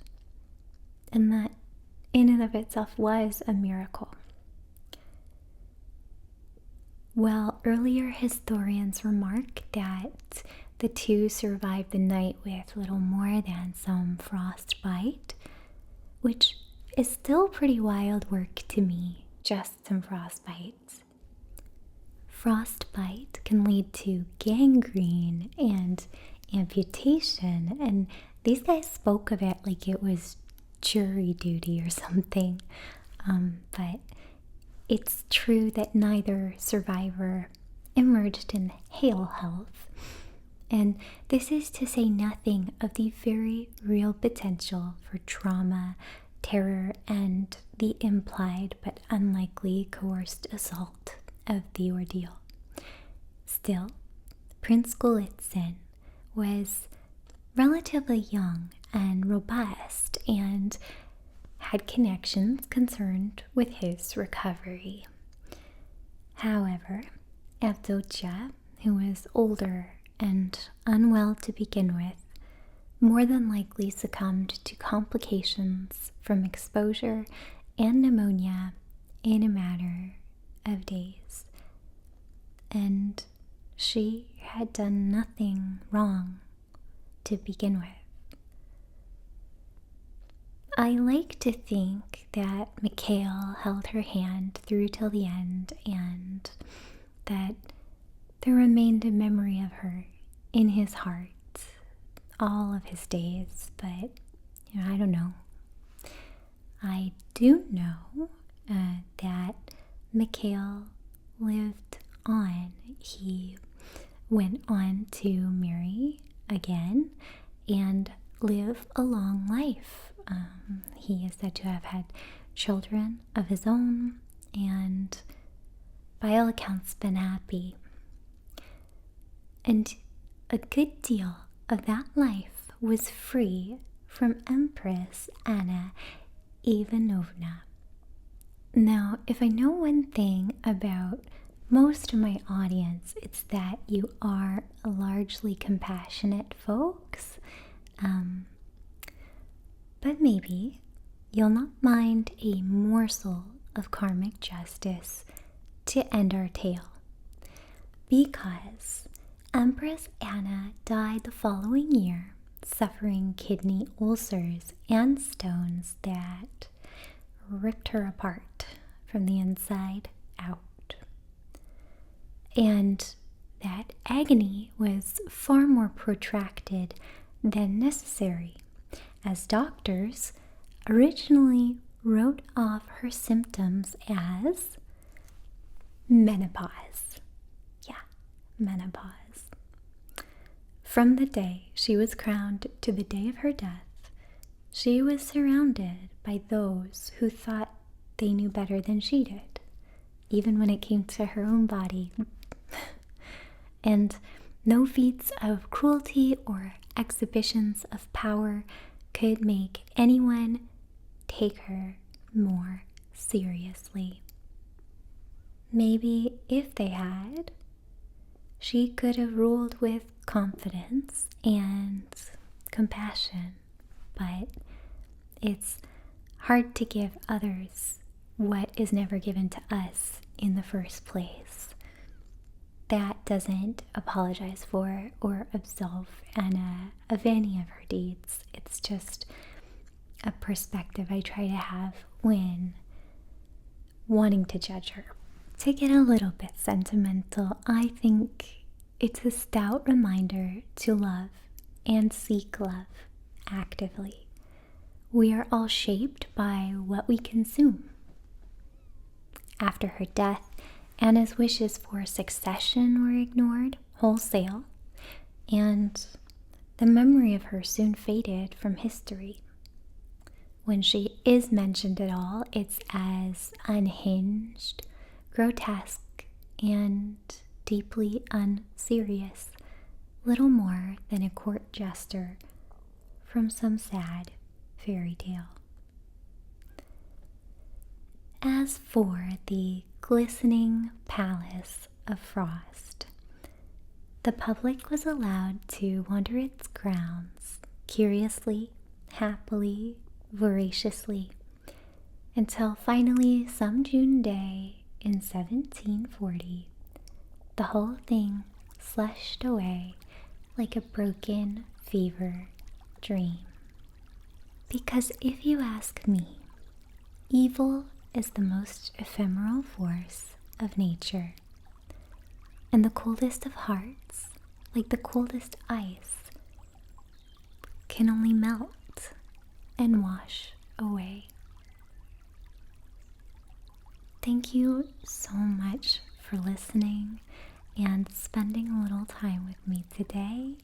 And that in and of itself was a miracle. While earlier historians remark that the two survived the night with little more than some frostbite, which is still pretty wild work to me, just some frostbites. Frostbite can lead to gangrene and amputation, and these guys spoke of it like it was jury duty or something. But it's true that neither survivor emerged in hale health, and this is to say nothing of the very real potential for trauma, terror, and the implied but unlikely coerced assault of the ordeal. Still, Prince Golitsin was relatively young and robust and had connections concerned with his recovery. However, Avdotia, who was older and unwell to begin with, more than likely succumbed to complications from exposure and pneumonia in a matter of days. And she had done nothing wrong to begin with. I like to think that Mikhail held her hand through till the end, and that there remained a memory of her in his heart all of his days, but I don't know. I do know that Mikhail lived on. He went on to marry again and live a long life. He is said to have had children of his own and by all accounts been happy. And a good deal of that life was free from Empress Anna Ivanovna. Now, if I know one thing about most of my audience, it's that you are largely compassionate folks. But maybe you'll not mind a morsel of karmic justice to end our tale. Because Empress Anna died the following year, suffering kidney ulcers and stones that ripped her apart from the inside out. And that agony was far more protracted than necessary, as doctors originally wrote off her symptoms as menopause. Yeah, menopause. From the day she was crowned to the day of her death, she was surrounded by those who thought they knew better than she did, even when it came to her own body. And No feats of cruelty or exhibitions of power could make anyone take her more seriously. Maybe if they had, she could have ruled with confidence and compassion, but it's hard to give others what is never given to us in the first place. That doesn't apologize for or absolve Anna of any of her deeds. It's just a perspective I try to have when wanting to judge her. To get a little bit sentimental, I think it's a stout reminder to love and seek love actively. We are all shaped by what we consume. After her death, Anna's wishes for succession were ignored wholesale, and the memory of her soon faded from history. When she is mentioned at all, it's as unhinged, grotesque, and deeply unserious, little more than a court jester from some sad fairy tale. As for the glistening palace of frost, the public was allowed to wander its grounds curiously, happily, voraciously, until finally some June day in 1740, the whole thing slushed away like a broken fever dream. Because if you ask me, evil is the most ephemeral force of nature, and the coldest of hearts, like the coldest ice, can only melt and wash away. Thank you so much for listening and spending a little time with me today.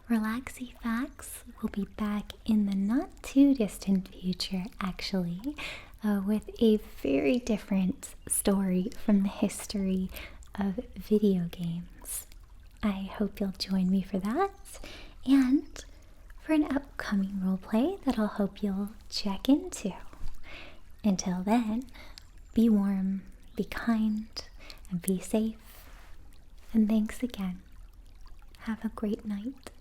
RelaxiFacts will be back in the not too distant future, actually, with a very different story from the history of video games. I hope you'll join me for that, and for an upcoming roleplay that I'll hope you'll check into. Until then, be warm, be kind, and be safe. And thanks again. Have a great night.